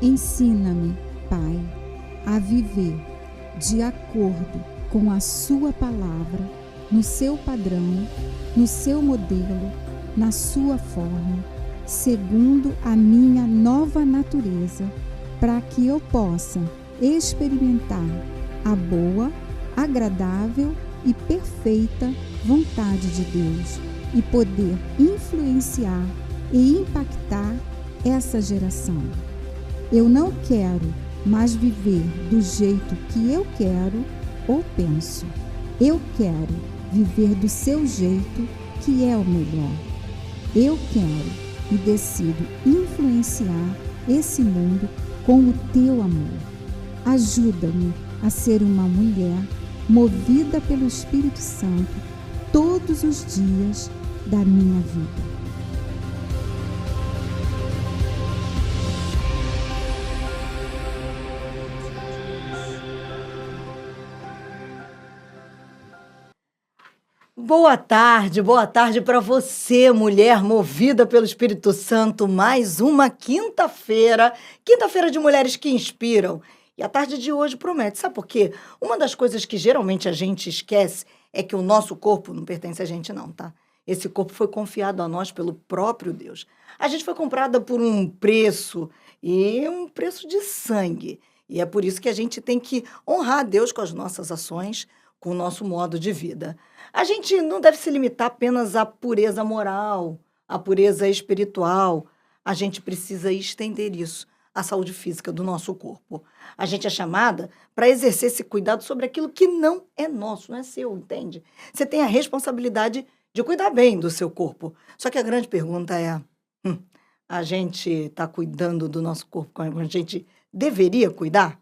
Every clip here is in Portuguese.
Ensina-me, Pai, a viver de acordo com a sua palavra, no seu padrão, no seu modelo, na sua forma, segundo a minha nova natureza, para que eu possa experimentar a boa, agradável e perfeita vontade de Deus e poder influenciar e impactar essa geração. Eu não quero mais viver do jeito que eu quero ou penso. Eu quero viver do seu jeito, que é o melhor. Eu quero e decido influenciar esse mundo com o teu amor. Ajuda-me a ser uma mulher movida pelo Espírito Santo todos os dias da minha vida. Boa tarde para você, mulher movida pelo Espírito Santo. Mais uma quinta-feira de mulheres que inspiram. E a tarde de hoje promete, sabe por quê? Uma das coisas que geralmente a gente esquece é que o nosso corpo não pertence a gente não, tá? Esse corpo foi confiado a nós pelo próprio Deus. A gente foi comprada por um preço, e um preço de sangue. E é por isso que a gente tem que honrar a Deus com as nossas ações, com o nosso modo de vida. A gente não deve se limitar apenas à pureza moral, à pureza espiritual. A gente precisa estender isso à saúde física do nosso corpo. A gente é chamada para exercer esse cuidado sobre aquilo que não é nosso, não é seu, entende? Você tem a responsabilidade de cuidar bem do seu corpo. Só que a grande pergunta é, a gente está cuidando do nosso corpo como a gente deveria cuidar?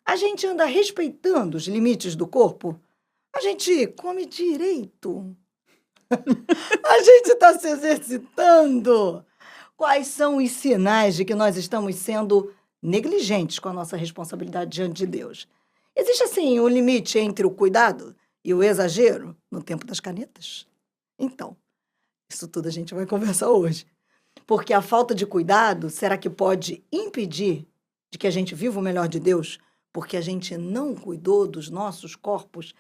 A gente anda respeitando os limites do corpo? A gente come direito? A gente está se exercitando? Quais são os sinais de que nós estamos sendo negligentes com a nossa responsabilidade diante de Deus? Existe, assim, um limite entre o cuidado e o exagero no tempo das canetas? Então, isso tudo a gente vai conversar hoje. Porque a falta de cuidado, será que pode impedir de que a gente viva o melhor de Deus? Porque a gente não cuidou dos nossos corpos?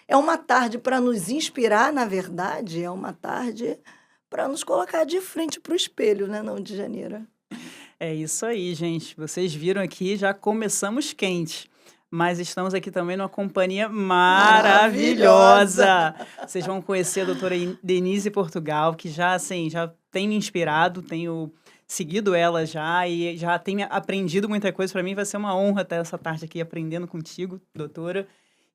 É uma tarde para nos inspirar, na verdade, é uma tarde para nos colocar de frente para o espelho, né, não, de Janeiro? É isso aí, gente. Vocês viram aqui, já começamos quente. Mas estamos aqui também numa companhia maravilhosa. Vocês vão conhecer a doutora Denise Portugal, que já, assim, já tem me inspirado, tenho seguido ela já e já tem aprendido muita coisa. Para mim vai ser uma honra estar essa tarde aqui aprendendo contigo, doutora.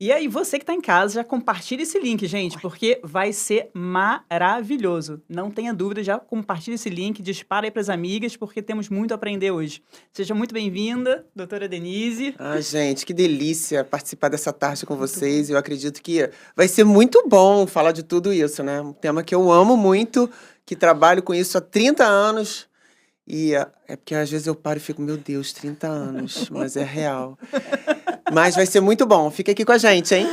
E aí, você que está em casa, já compartilha esse link, gente, porque vai ser maravilhoso. Não tenha dúvida, já compartilha esse link, dispara aí para as amigas, porque temos muito a aprender hoje. Seja muito bem-vinda, doutora Denise. Ah, gente, que delícia participar dessa tarde com vocês. Eu acredito que vai ser muito bom falar de tudo isso, né? Um tema que eu amo muito, que trabalho com isso há 30 anos. E é porque às vezes eu paro e fico, meu Deus, 30 anos, mas é real. Mas vai ser muito bom. Fica aqui com a gente, hein?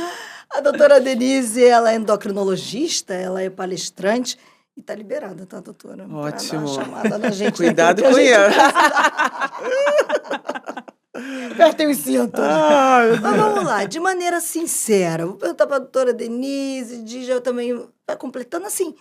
A doutora Denise, ela é endocrinologista, ela é palestrante e tá liberada, tá, doutora? Ótimo. Pra dar uma chamada na gente. Cuidado com isso. Apertem os cintos. Mas vamos lá, de maneira sincera. Vou perguntar pra doutora Denise, eu também vai completando assim.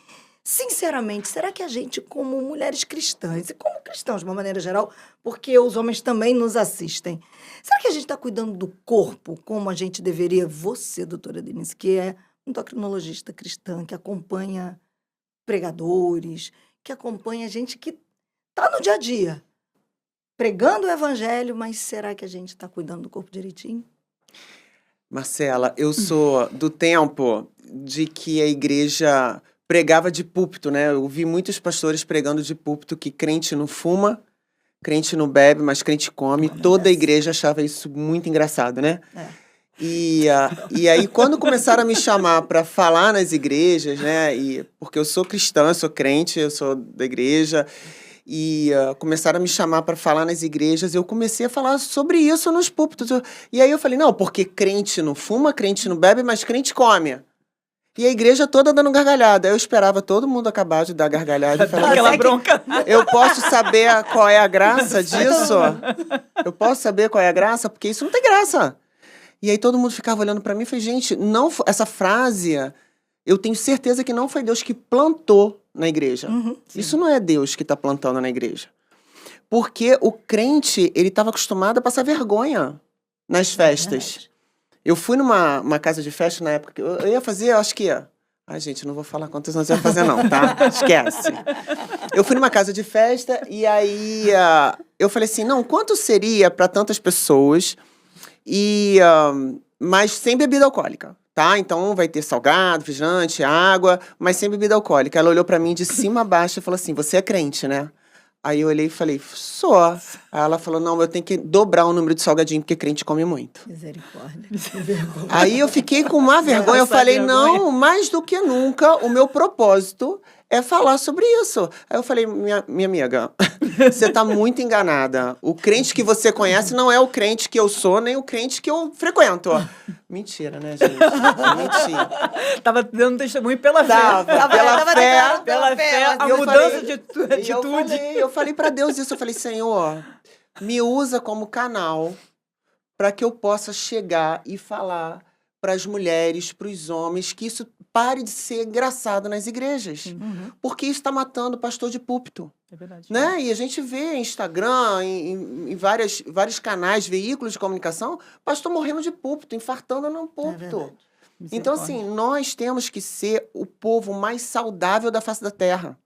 Sinceramente, será que a gente, como mulheres cristãs, e como cristãos de uma maneira geral, porque os homens também nos assistem, será que a gente está cuidando do corpo como a gente deveria? Você, doutora Denise, que é endocrinologista cristã, que acompanha pregadores, que acompanha gente que está no dia a dia, pregando o evangelho, mas será que a gente está cuidando do corpo direitinho? Marcela, eu sou do tempo de que a igreja pregava de púlpito, né? Eu vi muitos pastores pregando de púlpito que crente não fuma, crente não bebe, mas crente come. Toda a igreja achava isso muito engraçado, né? É. E aí, quando começaram a me chamar para falar nas igrejas, né? Porque eu sou cristã, eu sou crente, eu sou da igreja, começaram a me chamar para falar nas igrejas, eu comecei a falar sobre isso nos púlpitos. E aí eu falei, não, porque crente não fuma, crente não bebe, mas crente come. E a igreja toda dando gargalhada. Eu esperava todo mundo acabar de dar gargalhada e falar, Aquela bronca. eu posso saber qual é a graça disso? Eu posso saber qual é a graça? Porque isso não tem graça. E aí todo mundo ficava olhando pra mim e falei, gente, não, essa frase, eu tenho certeza que não foi Deus que plantou na igreja. Isso não é Deus que tá plantando na igreja. Porque o crente, ele estava acostumado a passar vergonha nas festas. Eu fui numa casa de festa na época que eu ia fazer, eu acho que ia. Ai, gente, não vou falar quantos anos eu ia fazer, não, tá? Esquece. Eu fui numa casa de festa e aí eu falei assim: não, quanto seria para tantas pessoas, mas sem bebida alcoólica, tá? Então vai ter salgado, refrigerante, água, mas sem bebida alcoólica. Ela olhou para mim de cima a baixo e falou assim: você é crente, né? Aí eu olhei e falei, sou. Aí ela falou, não, eu tenho que dobrar o número de salgadinho, porque crente come muito. Misericórdia. Aí eu fiquei com uma vergonha, eu falei, não, mais do que nunca, o meu propósito é falar sobre isso. Aí eu falei, minha amiga, você tá muito enganada. O crente que você conhece não é o crente que eu sou, nem o crente que eu frequento. Mentira, né, gente? Mentira. Tava dando testemunho pela fé. Pela fé, a E eu mudança falei- de E atitude. eu falei pra Deus isso, eu falei, Senhor, me usa como canal para que eu possa chegar e falar para as mulheres, para os homens, que isso pare de ser engraçado nas igrejas. Porque isso está matando o pastor de púlpito. É verdade. Né? E a gente vê em Instagram, em vários canais, veículos de comunicação, pastor morrendo de púlpito, infartando no púlpito. Então, assim, nós temos que ser o povo mais saudável da face da terra.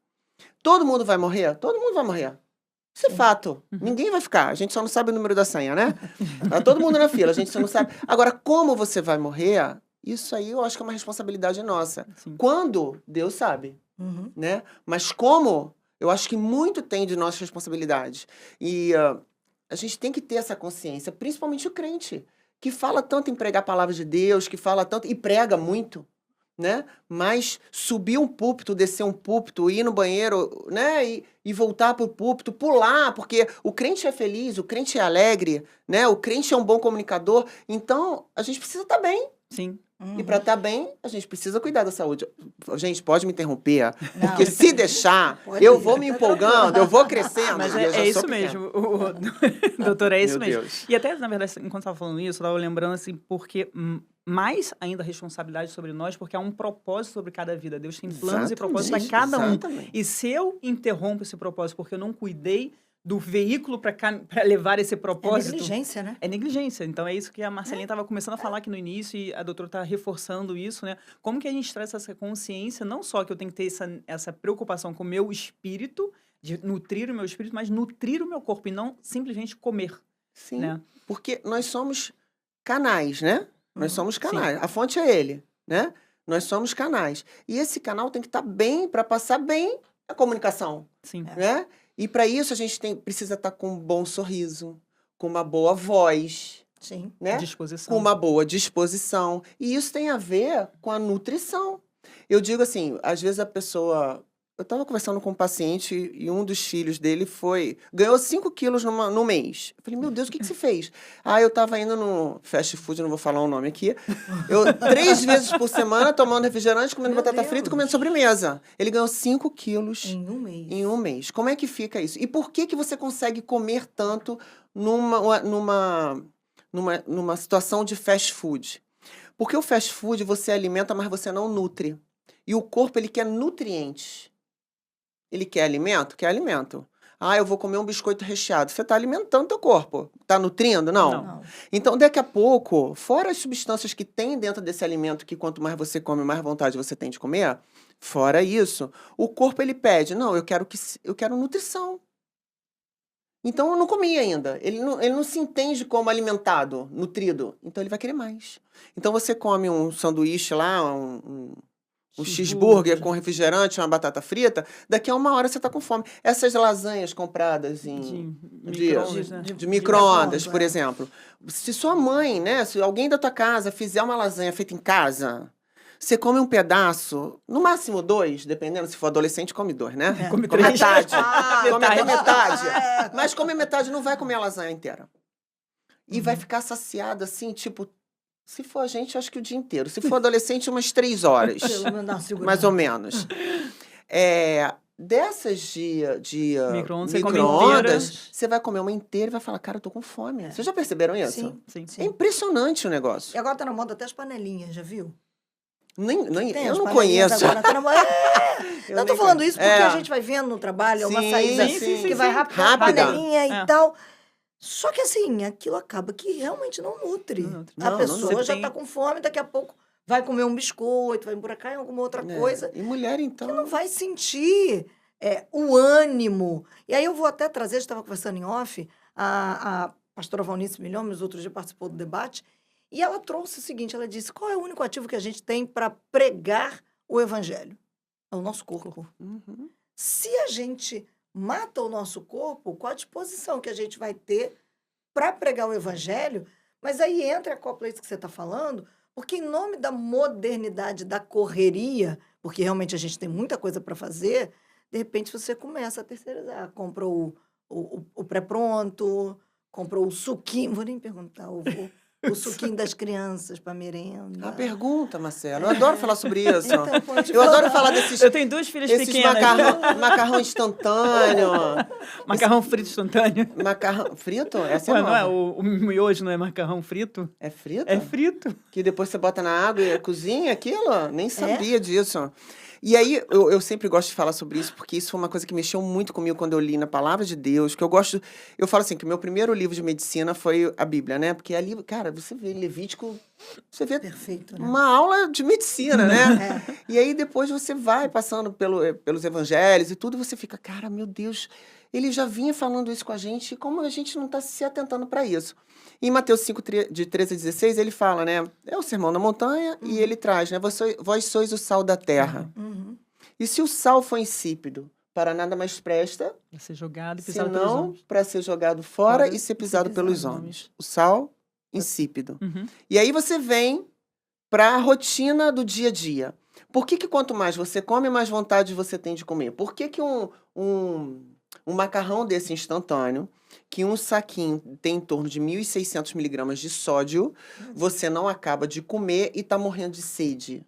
Todo mundo vai morrer? Todo mundo vai morrer. Isso é fato. Ninguém vai ficar. A gente só não sabe o número da senha, né? Tá todo mundo na fila, a gente só não sabe. Agora, como você vai morrer, isso aí eu acho que é uma responsabilidade nossa. Sim. Quando? Deus sabe, né? Mas como? Eu acho que muito tem de nossa responsabilidade. E a gente tem que ter essa consciência, principalmente o crente, que fala tanto em pregar a palavra de Deus, que fala tanto e prega muito, né? Mas subir um púlpito, descer um púlpito, ir no banheiro, né? E voltar pro púlpito, pular, porque o crente é feliz, o crente é alegre, né? O crente é um bom comunicador. Então, a gente precisa estar bem. Sim. E para estar bem, a gente precisa cuidar da saúde. Gente, pode me interromper, porque se deixar, eu vou me empolgando, eu vou crescendo. Mas e eu já é sou isso pequeno. mesmo, doutor, é isso Meu mesmo. Deus. E até, na verdade, enquanto estava falando isso, eu estava lembrando assim, porque mais ainda a responsabilidade sobre nós, porque há um propósito sobre cada vida. Deus tem planos e propósitos para cada um. Exatamente. E se eu interrompo esse propósito porque eu não cuidei do veículo para levar esse É propósito... negligência, né? É negligência. Então, é isso que a Marcelinha estava começando a falar aqui no início e a doutora está reforçando isso, né? Como que a gente traz essa consciência, não só que eu tenho que ter essa preocupação com o meu espírito, de nutrir o meu espírito, mas nutrir o meu corpo e não simplesmente comer, Sim, né? porque nós somos canais, né? Nós somos canais. Sim. A fonte é ele, né? Nós somos canais. E esse canal tem que estar bem para passar bem a comunicação, Sim. né? E para isso a gente precisa estar com um bom sorriso, com uma boa voz, Sim. né? Disposição. Com uma boa disposição. E isso tem a ver com a nutrição. Eu digo assim, às vezes a pessoa... Eu estava conversando com um paciente e um dos filhos dele ganhou 5 quilos no mês. Eu falei, meu Deus, o que você fez? Eu estava indo no fast food, não vou falar o nome aqui. 3 vezes por semana tomando refrigerante, comendo Meu batata frita e Deus. comendo sobremesa. Ele ganhou 5 quilos Em um mês. em um mês. Como é que fica isso? E por que você consegue comer tanto numa situação de fast food? Porque o fast food você alimenta, mas você não nutre. E o corpo, ele quer nutrientes. Ele quer alimento? Quer alimento. Eu vou comer um biscoito recheado. Você está alimentando teu corpo. Está nutrindo? Não. Não. Então, daqui a pouco, fora as substâncias que tem dentro desse alimento, que quanto mais você come, mais vontade você tem de comer, fora isso, o corpo, ele pede, não, eu quero nutrição. Então, eu não comi ainda. Ele não se entende como alimentado, nutrido. Então, ele vai querer mais. Então, você come um sanduíche lá, um cheeseburger com refrigerante, uma batata frita, daqui a 1 hora você está com fome. Essas lasanhas compradas de micro-ondas, por exemplo. Se sua mãe, né, se alguém da tua casa fizer uma lasanha feita em casa, você come um pedaço, no máximo 2, dependendo, se for adolescente, come 2, né? Come 3. Metade. Come até Metade. metade. Mas come metade, não vai comer a lasanha inteira. E vai ficar saciada, assim, tipo, Se for a gente, acho que o dia inteiro. Se for adolescente, umas 3 horas. Pelo menos dá uma segurada. Mais ou menos. Dessas de Micro-ondas, você come micro-ondas, inteira. você vai comer uma inteira e vai falar, cara, eu tô com fome. Vocês já perceberam isso? Sim, Sim. É impressionante o negócio. E agora tá na moda até as panelinhas, já viu? Nem, Tem eu as não panelinhas conheço. agora, tá na moda. Eu Não tô nem falando conheço. isso porque a gente vai vendo no trabalho, uma Sim, saída sim, que vai rápido, uma Rápida. panelinha e É. tal. Só que assim, aquilo acaba que realmente não nutre. Não nutre. A Não, pessoa não já tem- tá com fome, daqui a pouco vai comer um biscoito, vai emburacar em alguma outra coisa. E mulher, então. Que não vai sentir o ânimo. E aí eu vou até trazer, estava conversando em off, a pastora Valnice Milhomes, outro dia participou do debate, e ela trouxe o seguinte, ela disse, qual é o único ativo que a gente tem para pregar o evangelho? É o nosso corpo. Uhum. Se a gente mata o nosso corpo, qual a disposição que a gente vai ter para pregar o evangelho? Mas aí entra a copla isso que você está falando, porque em nome da modernidade, da correria, porque realmente a gente tem muita coisa para fazer, de repente você começa a terceirizar. Compra o pré-pronto, compra o suquinho, vou nem perguntar, o suquinho das crianças para merenda. A pergunta, Marcelo. Eu adoro falar sobre isso. Então, pode Eu falar. adoro falar desses, Eu tenho 2 filhas esses pequenas. macarrão instantâneo. Macarrão frito instantâneo. Macarrão frito? Essa é Ué, não é? nova. O miojo não é macarrão frito? É frito? É frito. Que depois você bota na água e cozinha aquilo? Nem sabia disso. E aí, eu sempre gosto de falar sobre isso, porque isso foi uma coisa que mexeu muito comigo quando eu li na Palavra de Deus, que eu gosto... Eu falo assim, que o meu primeiro livro de medicina foi a Bíblia, né? Porque ali, cara, você vê Levítico, você vê Perfeito, né? uma aula de medicina, né? É. E aí, depois você vai passando pelos evangelhos e tudo, você fica, cara, meu Deus, ele já vinha falando isso com a gente, e como a gente não está se atentando para isso? Em Mateus 5, de 13 a 16, ele fala, né? É o Sermão da Montanha, e ele traz, né? Vós sois o sal da terra. Uhum. E se o sal for insípido, para nada mais presta, Pra ser jogado e pisado pelos senão homens. para ser jogado fora Fora e ser pisado pelos homens. O sal insípido. Uhum. E aí você vem para a rotina do dia a dia. Por que quanto mais você come, mais vontade você tem de comer? Por que um macarrão desse instantâneo, que um saquinho tem em torno de 1.600 miligramas de sódio, você não acaba de comer e está morrendo de sede?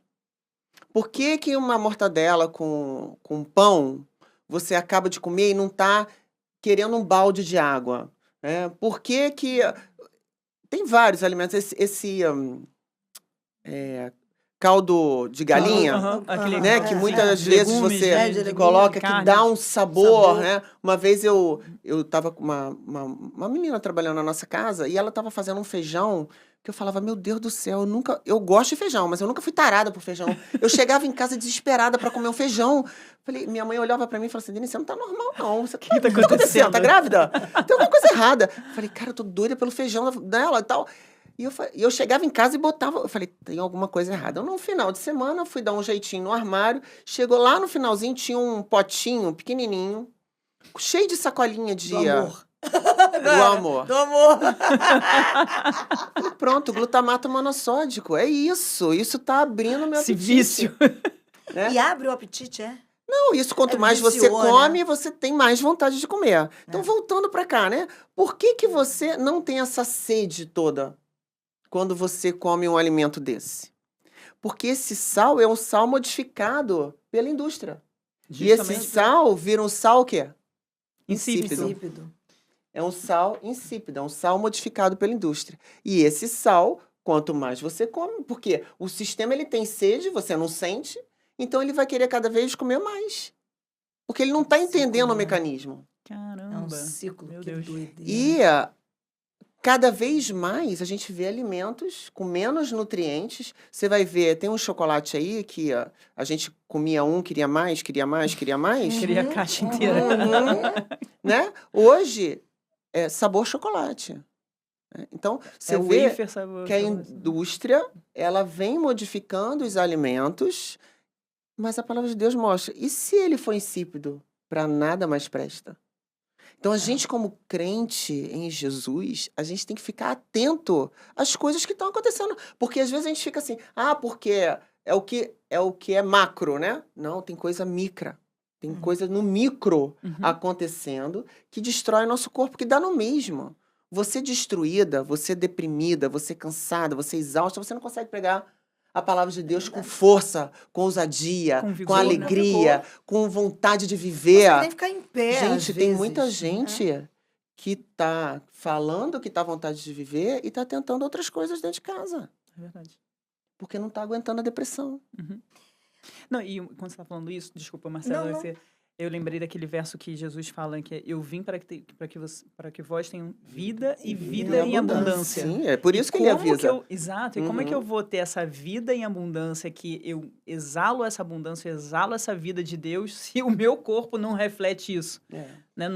Por que uma mortadela com pão você acaba de comer e não está querendo um balde de água? Por que tem vários alimentos. Esse caldo de galinha, Aham, aquele- né? Que muitas vezes legumes, você né, de legume, coloca, que carne, dá um sabor, sabor. né? Uma vez eu tava com uma menina trabalhando na nossa casa e ela tava fazendo um feijão que eu falava, meu Deus do céu, eu gosto de feijão, mas eu nunca fui tarada por feijão. Eu chegava em casa desesperada para comer um feijão. Minha mãe olhava para mim e falava assim, Denise, você não tá normal não. Você tá acontecendo? Tá grávida? Tem alguma coisa errada. Eu falei, cara, eu tô doida pelo feijão dela e tal. E eu chegava em casa e botava... Eu falei, tem alguma coisa errada. No final de semana, eu fui dar um jeitinho no armário. Chegou lá no finalzinho, tinha um potinho pequenininho, cheio de sacolinha de... Do amor. Do amor. Do amor. Falei, pronto, glutamato monossódico. É isso. Isso tá abrindo meu Esse apetite. vício. Né? E abre o apetite, é? Não, isso quanto mais você viciou, come, você tem mais vontade de comer. Então, voltando pra cá, né? Por que você não tem essa sede toda quando você come um alimento desse? Porque esse sal é um sal modificado pela indústria. E esse Justamente. sal vira um sal o quê? Insípido. Insípido. É um sal insípido, é um sal modificado pela indústria. E esse sal, quanto mais você come, porque o sistema ele tem sede, você não sente, então ele vai querer cada vez comer mais. Porque ele não está entendendo o mecanismo. É um Caramba. ciclo. Meu que Deus. doideira. E cada vez mais a gente vê alimentos com menos nutrientes. Você vai ver, tem um chocolate aí que a gente comia queria mais, queria mais, queria mais. Queria a caixa inteira. Né? Hoje é sabor chocolate. Então, você É o vê wafer, sabe? que a indústria ela vem modificando os alimentos, mas a palavra de Deus mostra. E se ele for insípido, para nada mais presta? Então, a gente, como crente em Jesus, a gente tem que ficar atento às coisas que estão acontecendo. Porque às vezes a gente fica assim, porque é o que é macro, né? Não, tem coisa micra. Tem coisa no micro acontecendo que destrói nosso corpo, que dá no mesmo. Você destruída, você deprimida, você cansada, você exausta, você não consegue pregar a palavra de Deus com força, com ousadia, Com com vigor, alegria, com vontade de viver. Você nem ficar em pé, às Gente, tem muita vezes, né? gente que tá falando que tá à vontade de viver e tá tentando outras coisas dentro de casa. É verdade. Porque não tá aguentando a depressão. Não, e quando você tá falando isso, desculpa, Marcelo, Não. eu lembrei daquele verso que Jesus fala que eu vim para que vós tenham vida e vida em abundância. Sim, é por E isso que ele como avisa. Exato. E como é que eu vou ter essa vida em abundância, que eu exalo essa abundância, eu exalo essa vida de Deus, se o meu corpo não reflete isso? É, Né?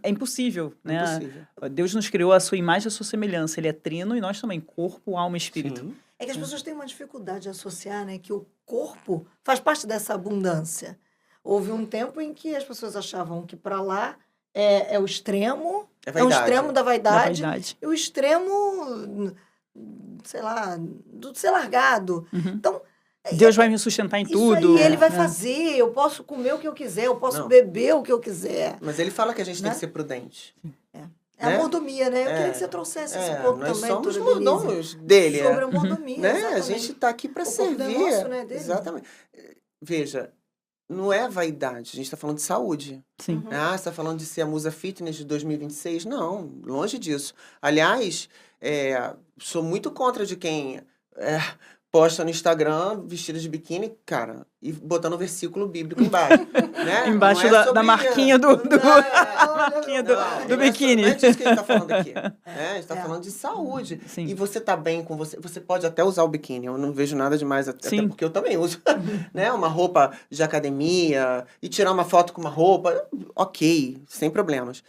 É impossível, né? impossível. Deus nos criou a sua imagem e a sua semelhança. Ele é trino e nós também, corpo, alma e espírito. Sim. É que as pessoas têm uma dificuldade de associar, né, que o corpo faz parte dessa abundância. Houve um tempo em que as pessoas achavam que para lá é o extremo, É o vaidade. extremo da Da vaidade, vaidade. e o extremo, sei lá, do ser largado. Uhum. Então, Deus vai me sustentar em isso tudo. aí ele vai né? fazer, eu posso comer o que eu quiser, eu posso Não. beber o que eu quiser. Mas ele fala que a gente tem Né? que ser prudente. É a Né? mordomia, né? Eu É. queria que você trouxesse esse ponto Nós também, somos doutora Denise. mordomos dele. Sobre a mordomia, Né? A exatamente. gente está aqui para O corpo servir. é nosso, né, dele. Exatamente. Veja, não é vaidade, a gente está falando de saúde. Sim. Uhum. Ah, você está falando de ser a Musa Fitness de 2026? Não, longe disso. Aliás, sou muito contra de quem posta no Instagram vestida de biquíni, cara, e botando um versículo bíblico embaixo. Né? Embaixo Não é da sobre marquinha do marquinha do não biquíni. Não é disso que a gente está falando aqui. A gente está É. falando de saúde. Sim. E você tá bem com você. Você pode até usar o biquíni. Eu não vejo nada demais, até Sim. porque eu também uso. Né? Uma roupa de academia e tirar uma foto com uma roupa. Ok, sem problemas.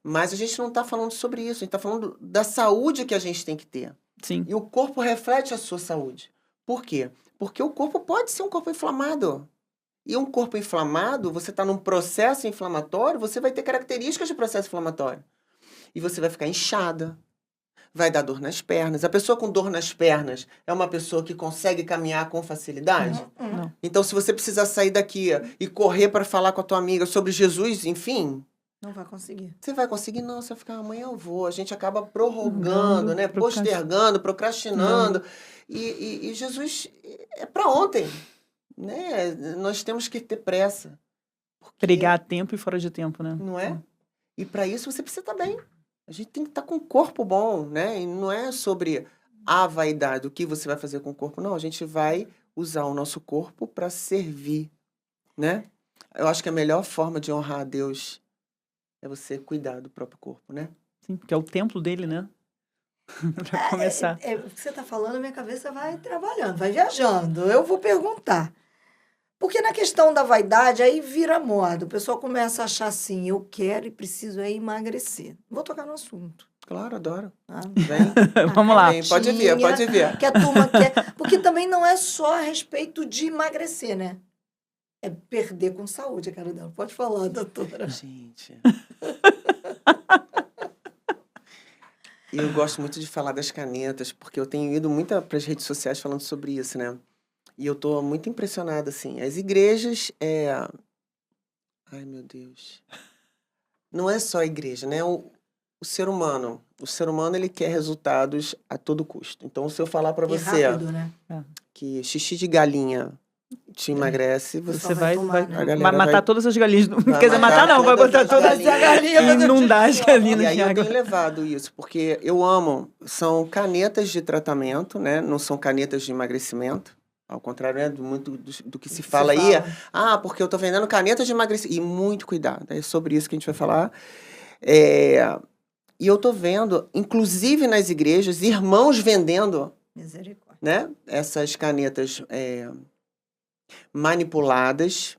Mas a gente não está falando sobre isso. A gente está falando da saúde que a gente tem que ter. Sim. E o corpo reflete a sua saúde. Por quê? Porque o corpo pode ser um corpo inflamado. E um corpo inflamado, você está num processo inflamatório, você vai ter características de processo inflamatório. E você vai ficar inchada, vai dar dor nas pernas. A pessoa com dor nas pernas é uma pessoa que consegue caminhar com facilidade? Não. Então, se você precisar sair daqui e correr para falar com a tua amiga sobre Jesus, enfim, Não vai conseguir. você vai conseguir? Não, você vai ficar, amanhã eu vou. A gente acaba prorrogando, né? Procrastinando. Postergando, procrastinando. E Jesus é para ontem, né? Nós temos que ter pressa. Porque- Pregar a tempo e fora de tempo, né? Não é? E para isso você precisa estar bem. A gente tem que estar com um corpo bom, né? E não é sobre a vaidade, o que você vai fazer com o corpo. Não, a gente vai usar o nosso corpo para servir, né? Eu acho que a melhor forma de honrar a Deus é você cuidar do próprio corpo, né? Sim, porque é o templo dele, né? Pra começar. O que você está falando, minha cabeça vai trabalhando, vai viajando. Eu vou perguntar. Porque na questão da vaidade, aí vira moda. O pessoal começa a achar assim, eu quero e preciso emagrecer. Vou tocar no assunto. Claro, adoro. Tá? Vem, Vamos lá. vem, pode vir, pode vir. Que a turma quer. Porque também não é só a respeito de emagrecer, né? É perder com saúde, a cara dela. Pode falar, doutora. Gente. E eu gosto muito de falar das canetas, porque eu tenho ido muito para as redes sociais falando sobre isso, né? E eu tô muito impressionada, assim. As igrejas, ai, meu Deus. Não é só a igreja, né? O ser humano. O ser humano, ele quer resultados a todo custo. Então, se eu falar para E você rápido, né? que xixi de galinha te emagrece, você Você vai tomar, né? a galera vai matar vai- todas as galinhas. Não vai quer dizer, matar matar não, vai todas botar as todas galinhas. inundar as E galinhas aí de eu água. tenho levado isso, porque eu amo. São canetas de tratamento, né? Não são canetas de emagrecimento. Ao contrário, né, do que se fala aí. Ah, porque eu tô vendendo canetas de emagrecimento. E muito cuidado. É sobre isso que a gente vai falar. E eu tô vendo, inclusive nas igrejas, irmãos vendendo, Misericórdia. né? Essas canetas manipuladas.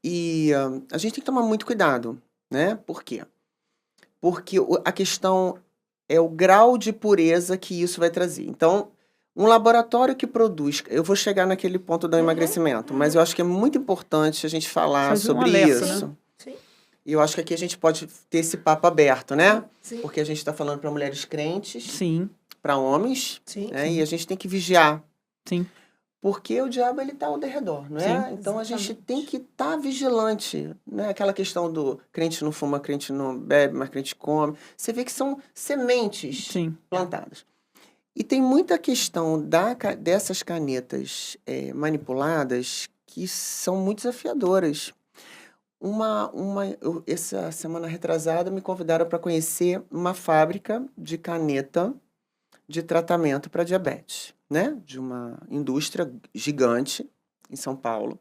E a gente tem que tomar muito cuidado, né? Por quê? Porque a questão é o grau de pureza que isso vai trazer. Então, um laboratório que produz... Eu vou chegar naquele ponto do emagrecimento, mas eu acho que é muito importante a gente falar Faz um sobre alerta, isso. né? Sim, E eu acho que aqui a gente pode ter esse papo aberto, né? sim, Porque a gente está falando para mulheres crentes, Sim, para homens, sim. né? E a gente tem que vigiar. sim. Porque o diabo, ele tá ao derredor, não é? Sim, então, a gente exatamente. tem que estar vigilante, né? Aquela questão do crente não fuma, crente não bebe, mas crente come. Você vê que são sementes Sim. plantadas. E tem muita questão dessas canetas manipuladas que são muito desafiadoras. Essa semana retrasada me convidaram para conhecer uma fábrica de caneta de tratamento para diabetes, né? De uma indústria gigante em São Paulo.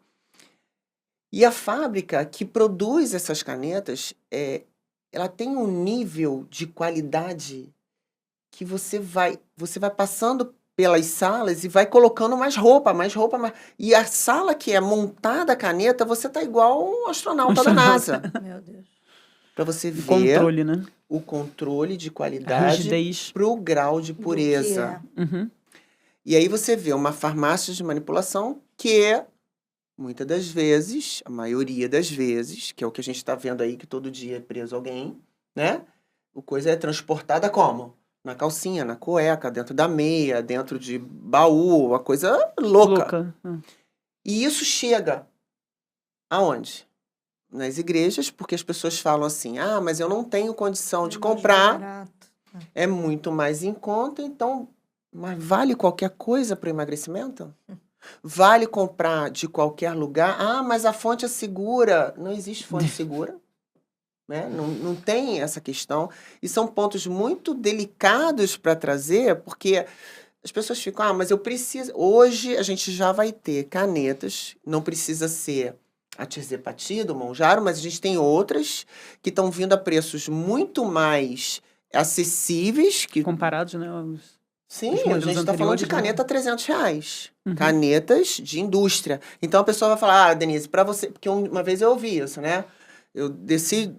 E a fábrica que produz essas canetas, ela tem um nível de qualidade que você vai passando pelas salas e vai colocando mais roupa. E a sala que é montada a caneta, você tá igual um astronauta da NASA. Meu Deus. Para você ver Controle, né? o controle de A qualidade rigidez. pro grau de Do que pureza. é. Uhum. E aí você vê uma farmácia de manipulação que, muitas das vezes, a maioria das vezes, que é o que a gente está vendo aí, que todo dia é preso alguém, né? O coisa é transportada como? Na calcinha, na cueca, dentro da meia, dentro de baú, uma coisa louca. E isso chega aonde? Nas igrejas, porque as pessoas falam assim, mas eu não tenho condição de É mais comprar, barato. é muito mais em conta, então, mas vale qualquer coisa para o emagrecimento? Vale comprar de qualquer lugar? Mas a fonte é segura. Não existe fonte segura. Né? Não tem essa questão. E são pontos muito delicados para trazer, porque as pessoas ficam, mas eu preciso... Hoje a gente já vai ter canetas, não precisa ser a tirzepatida, o Monjaro, mas a gente tem outras que estão vindo a preços muito mais acessíveis. Comparados, né? Sim, os a modelos gente está falando de anteriores, né? caneta R$300. Uhum. Canetas de indústria. Então a pessoa vai falar, Denise, para você... Porque uma vez eu ouvi isso, né? Eu desci...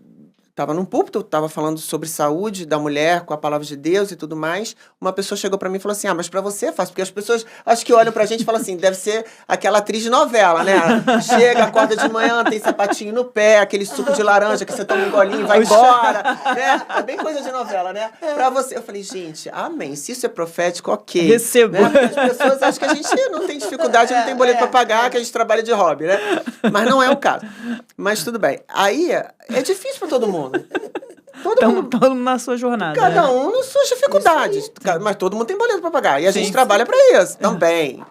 Estava num púlpito, estava falando sobre saúde da mulher com a palavra de Deus e tudo mais. Uma pessoa chegou para mim e falou assim, mas para você é fácil. Porque as pessoas, acho que olham pra gente e falam assim, deve ser aquela atriz de novela, né? Chega, acorda de manhã, tem sapatinho no pé, aquele suco de laranja que você toma um golinho e vai embora, né? É bem coisa de novela, né? Pra você. Eu falei, gente, amém. Se isso é profético, ok. Recebo. Né? Porque as pessoas acham que a gente não tem dificuldade, não tem boleto pra pagar, que a gente trabalha de hobby, né? Mas não é o caso. Mas tudo bem. Aí, é difícil pra todo mundo. Todo mundo na sua jornada. Cada né? um nas suas dificuldades. Mas todo mundo tem boleto pra pagar. E a gente Sim. trabalha pra isso. Também.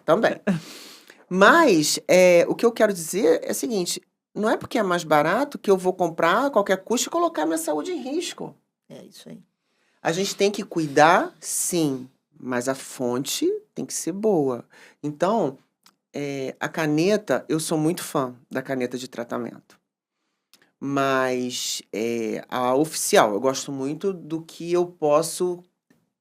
Mas o que eu quero dizer é o seguinte: não é porque é mais barato que eu vou comprar a qualquer custo e colocar minha saúde em risco. É isso aí. A gente tem que cuidar, sim, mas a fonte tem que ser boa. Então, a caneta, eu sou muito fã da caneta de tratamento. Mas a oficial, eu gosto muito do que eu posso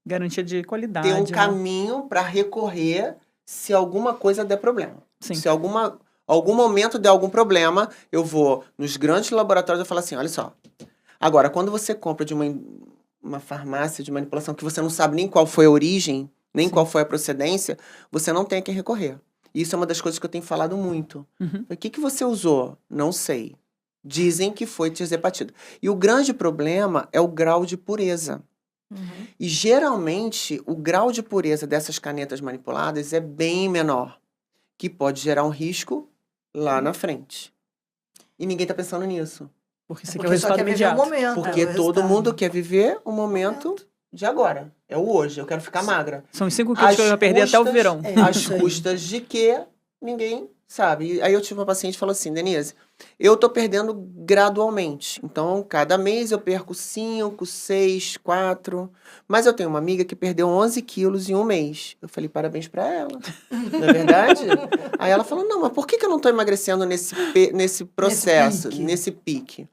Garantia de qualidade. ter um né? caminho para recorrer se alguma coisa der problema. Sim. Se algum momento der algum problema, eu vou nos grandes laboratórios e falo assim, olha só. Agora, quando você compra de uma farmácia de manipulação que você não sabe nem qual foi a origem, nem Sim. qual foi a procedência, você não tem a quem recorrer. Isso é uma das coisas que eu tenho falado muito. Uhum. O que você usou? Não sei. Dizem que foi tirzepatida. E o grande problema é o grau de pureza. Uhum. E, geralmente, o grau de pureza dessas canetas manipuladas é bem menor, que pode gerar um risco lá na frente. E ninguém está pensando nisso. Porque você quer o Porque só resultado quer viver o imediato. momento. Porque o todo resultado. mundo quer viver o momento de agora. É o hoje. Eu quero ficar magra. São os 5 quilos que eu ia perder até o custas- verão. É Às isso aí. custas de que ninguém sabe. E aí eu tive uma paciente que falou assim, Denise, eu tô perdendo gradualmente. Então, cada mês eu perco 5, 6, 4. Mas eu tenho uma amiga que perdeu 11 quilos em um mês. Eu falei, parabéns pra ela. Não é verdade? Aí ela falou, não, mas por que eu não tô emagrecendo nesse processo, pique. nesse pique?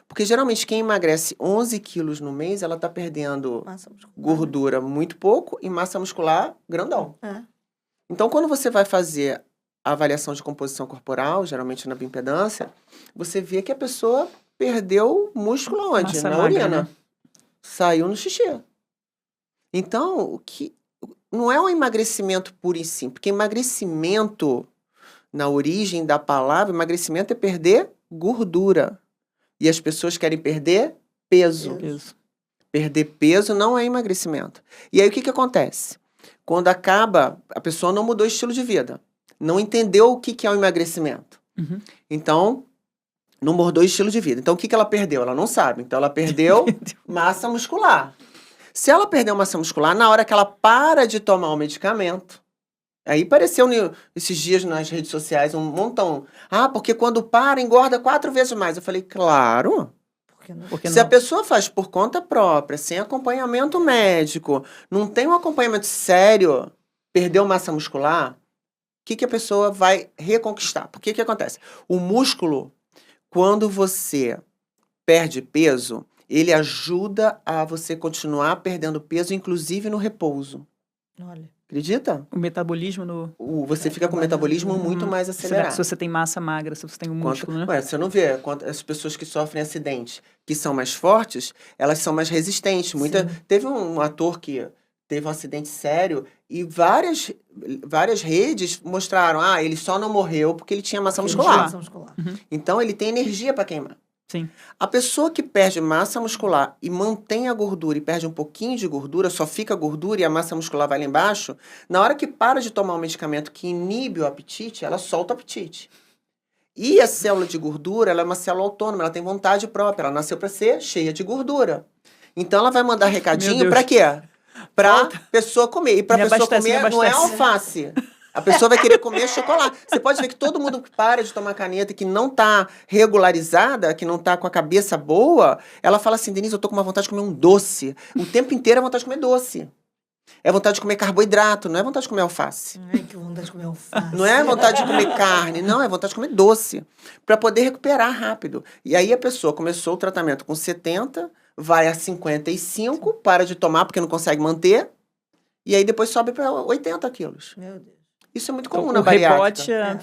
Porque geralmente quem emagrece 11 quilos no mês, ela tá perdendo Massa muscular. gordura muito pouco e massa muscular grandão. É. Então, quando você vai fazer a avaliação de composição corporal, geralmente na bioimpedância, você vê que a pessoa perdeu músculo onde? Massa Na magra, urina. né? Saiu no xixi. Então, o que não é um emagrecimento puro e simples, porque emagrecimento, na origem da palavra, emagrecimento é perder gordura. E as pessoas querem perder peso. Peso. Perder peso não é emagrecimento. E aí o que acontece? Quando acaba, a pessoa não mudou o estilo de vida. não entendeu o que é o emagrecimento. Uhum. Então, não mudou o estilo de vida. Então, o que ela perdeu? Ela não sabe. Então, ela perdeu massa muscular. Se ela perdeu massa muscular, na hora que ela para de tomar o medicamento, aí apareceu esses dias nas redes sociais um montão. Porque quando para, engorda 4 vezes mais. Eu falei, claro. Porque Se a pessoa faz por conta própria, sem acompanhamento médico, não tem um acompanhamento sério, perdeu massa muscular, o que a pessoa vai reconquistar? Porque que acontece? O músculo, quando você perde peso, ele ajuda a você continuar perdendo peso, inclusive no repouso. Olha. Acredita? o metabolismo no... Você fica com o metabolismo muito mais acelerado. Se você tem massa magra, se você tem um músculo, né? Ué, você não vê as pessoas que sofrem acidente, que são mais fortes, elas são mais resistentes. Teve um ator que teve um acidente sério e várias redes mostraram, ele só não morreu porque ele tinha massa muscular. Então, ele tem energia para queimar. Sim. A pessoa que perde massa muscular e mantém a gordura e perde um pouquinho de gordura, só fica gordura e a massa muscular vai lá embaixo, na hora que para de tomar um medicamento que inibe o apetite, ela solta o apetite. E a célula de gordura, ela é uma célula autônoma, ela tem vontade própria, ela nasceu para ser cheia de gordura. Então, ela vai mandar recadinho para quê? Para pessoa comer. E para pessoa comer não é alface. A pessoa vai querer comer chocolate. Você pode ver que todo mundo que para de tomar caneta, que não tá regularizada, que não tá com a cabeça boa, ela fala assim, Denise, eu tô com uma vontade de comer um doce. O tempo inteiro é vontade de comer doce. É vontade de comer carboidrato, não é vontade de comer alface. Ai, que vontade de comer alface. Não é vontade de comer carne, não, é vontade de comer doce. Para poder recuperar rápido. E aí a pessoa começou o tratamento com 70, vai a 55, para de tomar porque não consegue manter, e aí depois sobe para 80 quilos. Meu Deus. Isso é muito comum na bariátrica.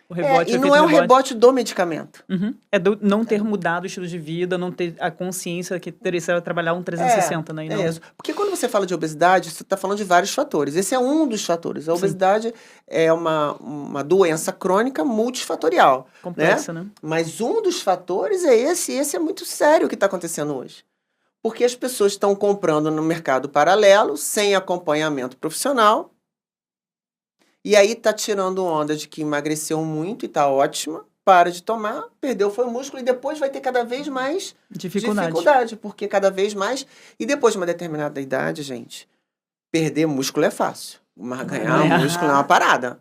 O rebote e não é o rebote do medicamento. Uhum. É do não ter mudado o estilo de vida, não ter a consciência que teria trabalhar um 360, né? E não... É isso. Porque quando você fala de obesidade, você está falando de vários fatores. Esse é um dos fatores. A obesidade é uma doença crônica multifatorial. Complexa, né? Mas um dos fatores é esse, e esse é muito sério o que está acontecendo hoje. Porque as pessoas estão comprando no mercado paralelo, sem acompanhamento profissional, e aí tá tirando onda de que emagreceu muito e tá ótima, para de tomar, perdeu foi o músculo e depois vai ter cada vez mais dificuldade, porque cada vez mais... E depois de uma determinada idade, gente, perder músculo é fácil, mas ganhar músculo é uma parada.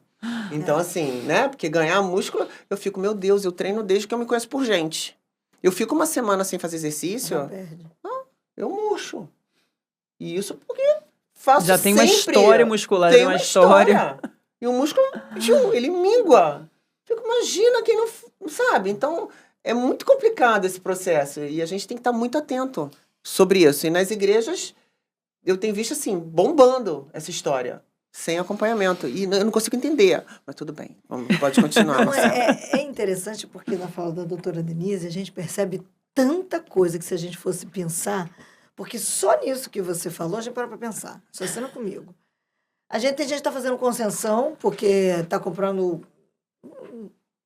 Então, assim, né? Porque ganhar músculo, eu fico, meu Deus, eu treino desde que eu me conheço por gente. Eu fico uma semana sem fazer exercício, eu murcho. E isso porque faço já tem sempre. Uma história muscular, tem uma história. E o músculo, ele mingua. Imagina quem não sabe. Então, é muito complicado esse processo. E a gente tem que estar muito atento sobre isso. E nas igrejas, eu tenho visto, assim, bombando essa história. Sem acompanhamento. E eu não consigo entender. Mas tudo bem, pode continuar. É interessante porque na fala da doutora Denise, a gente percebe tanta coisa que se a gente fosse pensar... Porque só nisso que você falou, a gente para pensar. Só cena comigo. Tem gente que está fazendo concessão porque está comprando...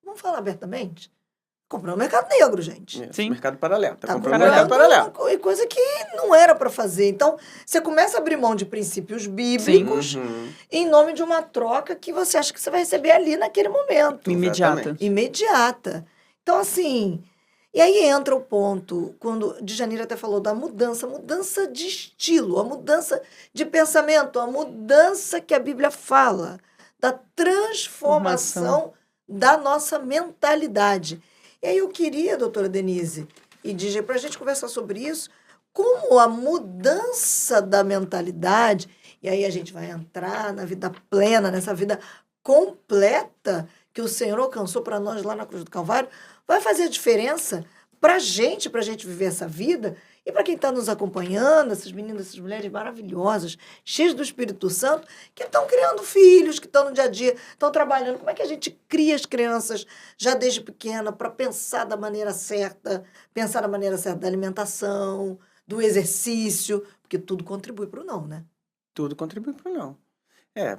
Vamos falar abertamente? Comprando no mercado negro, gente. Sim. Mercado paralelo. Está comprando no mercado paralelo. Coisa que não era para fazer. Então, você começa a abrir mão de princípios bíblicos em nome de uma troca que você acha que você vai receber ali naquele momento. Imediata. Então, assim... E aí entra o ponto, quando Djanira até falou da mudança de estilo, a mudança de pensamento, a mudança que a Bíblia fala, da transformação da nossa mentalidade. E aí eu queria, doutora Denise e DJ, para a gente conversar sobre isso, como a mudança da mentalidade, e aí a gente vai entrar na vida plena, nessa vida completa que o Senhor alcançou para nós lá na Cruz do Calvário, vai fazer diferença para a gente viver essa vida e para quem está nos acompanhando, essas meninas, essas mulheres maravilhosas, cheias do Espírito Santo, que estão criando filhos, que estão no dia a dia, estão trabalhando. Como é que a gente cria as crianças já desde pequena para pensar da maneira certa da alimentação, do exercício, porque tudo contribui para o não, né? Tudo contribui para o não.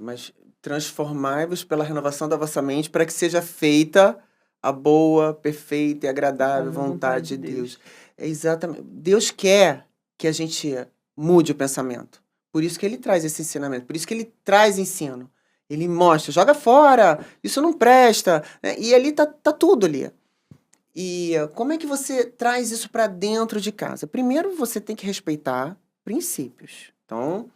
Mas transformai-vos pela renovação da vossa mente para que seja feita a boa, perfeita e agradável vontade de Deus. Exatamente. Deus quer que a gente mude o pensamento. Por isso que ele traz esse ensinamento. Por isso que ele traz ensino. Ele mostra, joga fora, isso não presta, né? E ali tá tudo ali. E como é que você traz isso para dentro de casa? Primeiro, você tem que respeitar princípios. Então,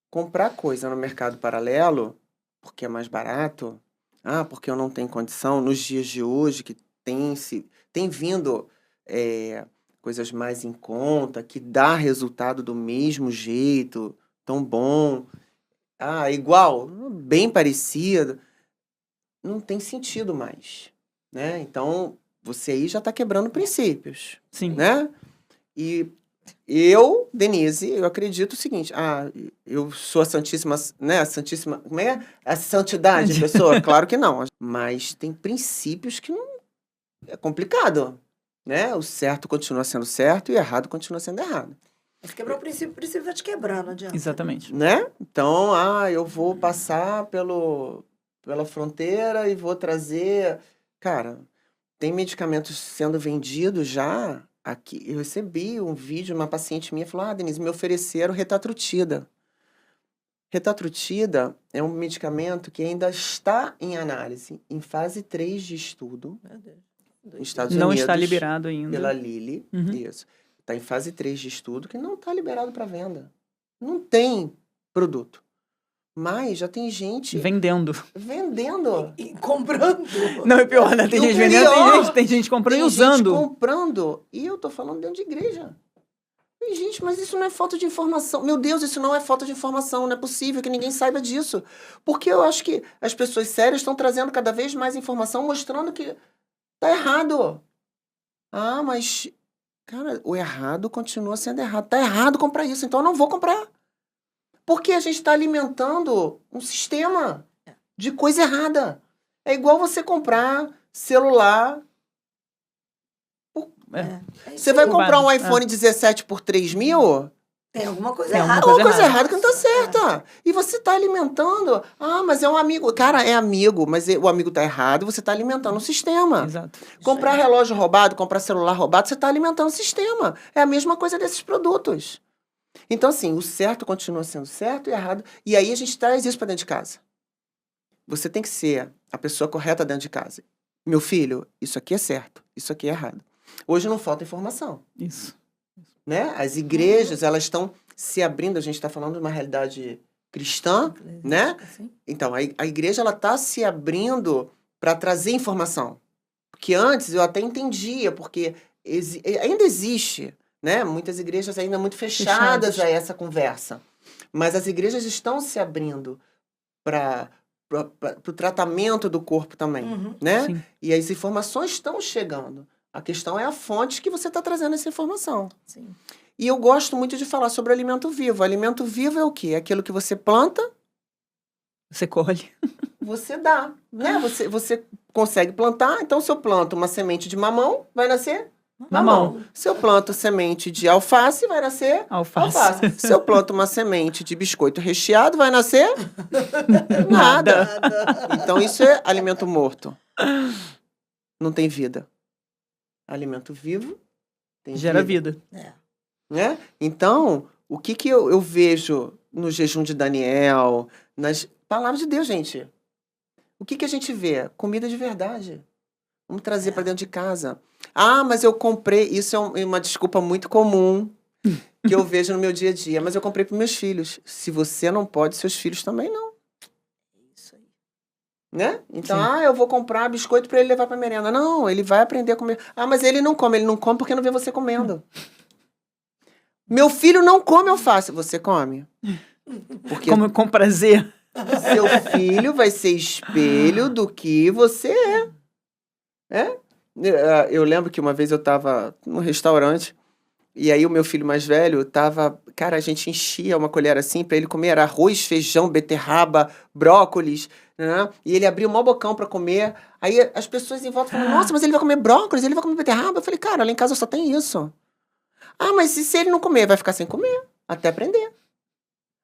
comprar coisa no mercado paralelo, porque é mais barato, porque eu não tenho condição, nos dias de hoje, que tem vindo coisas mais em conta, que dá resultado do mesmo jeito, tão bom, igual, bem parecido, não tem sentido mais, né? Então, você aí já está quebrando princípios, Sim. né? E eu, Denise, eu acredito o seguinte, eu sou a Santíssima, né? A Santíssima, como é? A santidade de pessoa? Claro que não. Mas tem princípios que não é complicado, né? O certo continua sendo certo e o errado continua sendo errado. Se quebrar o princípio vai te quebrar, não adianta. Exatamente. Né? Então, eu vou passar pela fronteira e vou trazer... Cara, tem medicamentos sendo vendidos já aqui. Eu recebi um vídeo, uma paciente minha falou, Denise, me ofereceram retatrutida. Retatrutida é um medicamento que ainda está em análise, em fase 3 de estudo. Meu Deus. Nos Estados Não Unidos, está liberado ainda. pela Lilly, Uhum. isso. Está em fase 3 de estudo que não está liberado para venda. Não tem produto. Mas já tem gente Vendendo. vendendo. E comprando. Não, é pior, né? Tem E o gente vendendo, pior, tem gente comprando e Tem usando. gente comprando. E eu tô falando dentro de igreja. E, gente, mas isso não é falta de informação. Meu Deus, isso não é falta de informação. Não é possível que ninguém saiba disso. Porque eu acho que as pessoas sérias estão trazendo cada vez mais informação, mostrando que tá errado. Mas, cara, o errado continua sendo errado. Tá errado comprar isso, então eu não vou comprar. Porque a gente está alimentando um sistema de coisa errada. É igual você comprar celular. Você vai comprar um iPhone 17 por 3 mil? Tem alguma coisa Tem errada. Alguma coisa errada que não tá certa. E você tá alimentando. Mas é um amigo. Cara, é amigo, mas o amigo tá errado e você tá alimentando o sistema. Exato. Comprar relógio roubado, comprar celular roubado, você tá alimentando o sistema. É a mesma coisa desses produtos. Então, assim, o certo continua sendo certo e errado. E aí a gente traz isso para dentro de casa. Você tem que ser a pessoa correta dentro de casa. Meu filho, isso aqui é certo, isso aqui é errado. Hoje não falta informação. Isso. Né? As igrejas, elas estão se abrindo. A gente está falando de uma realidade cristã, né? Então, a igreja, ela está se abrindo para trazer informação. Porque antes eu até entendia, porque ainda existe, né? Muitas igrejas ainda muito fechadas a essa conversa. Mas as igrejas estão se abrindo para o tratamento do corpo também, né? Sim. E as informações estão chegando. A questão é a fonte que você está trazendo essa informação. Sim. E eu gosto muito de falar sobre alimento vivo. Alimento vivo é o quê? É aquilo que você planta, Você colhe. você dá, né? Você consegue plantar. Então, se eu planto uma semente de mamão, vai nascer Mamão. Se eu planto semente de alface, vai nascer Alface. Se eu planto uma semente de biscoito recheado, vai nascer nada. Então, isso é alimento morto. Não tem vida. Alimento vivo tem Gera vida. Né? Então, o que eu vejo no jejum de Daniel, nas palavras de Deus, gente? O que a gente vê? Comida de verdade. Vamos trazer para dentro de casa. Mas eu comprei... Isso é uma desculpa muito comum que eu vejo no meu dia a dia. Mas eu comprei para meus filhos. Se você não pode, seus filhos também não. Isso aí. Né? Então, eu vou comprar biscoito para ele levar para merenda. Não, ele vai aprender a comer. Mas ele não come. Ele não come porque não vê você comendo. Meu filho não come alface. Você come. Porque Com prazer. seu filho vai ser espelho do que você é. Eu lembro que uma vez eu estava num restaurante e aí o meu filho mais velho estava... Cara, a gente enchia uma colher assim para ele comer. Era arroz, feijão, beterraba, brócolis, né? E ele abria o maior bocão para comer. Aí as pessoas em volta falavam, nossa, mas ele vai comer brócolis, ele vai comer beterraba. Eu falei, cara, lá em casa só tem isso. Mas se ele não comer, vai ficar sem comer, até aprender.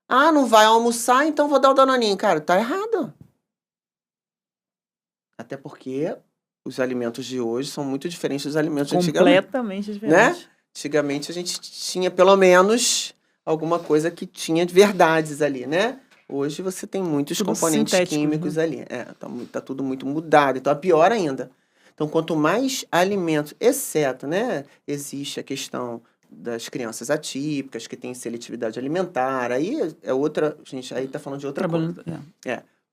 Não vai almoçar, então vou dar o danoninho. Cara, tá errado. Até porque os alimentos de hoje são muito diferentes dos alimentos de antigamente. Completamente diferente. Né? Antigamente a gente tinha pelo menos alguma coisa que tinha de verdades ali, né? Hoje você tem muitos Tudo componentes sintético, químicos ali. Tá tudo muito mudado. Então, é pior ainda. Então, quanto mais alimentos, exceto, né? Existe a questão das crianças atípicas, que têm seletividade alimentar. Aí é outra... Gente, aí tá falando de outra coisa.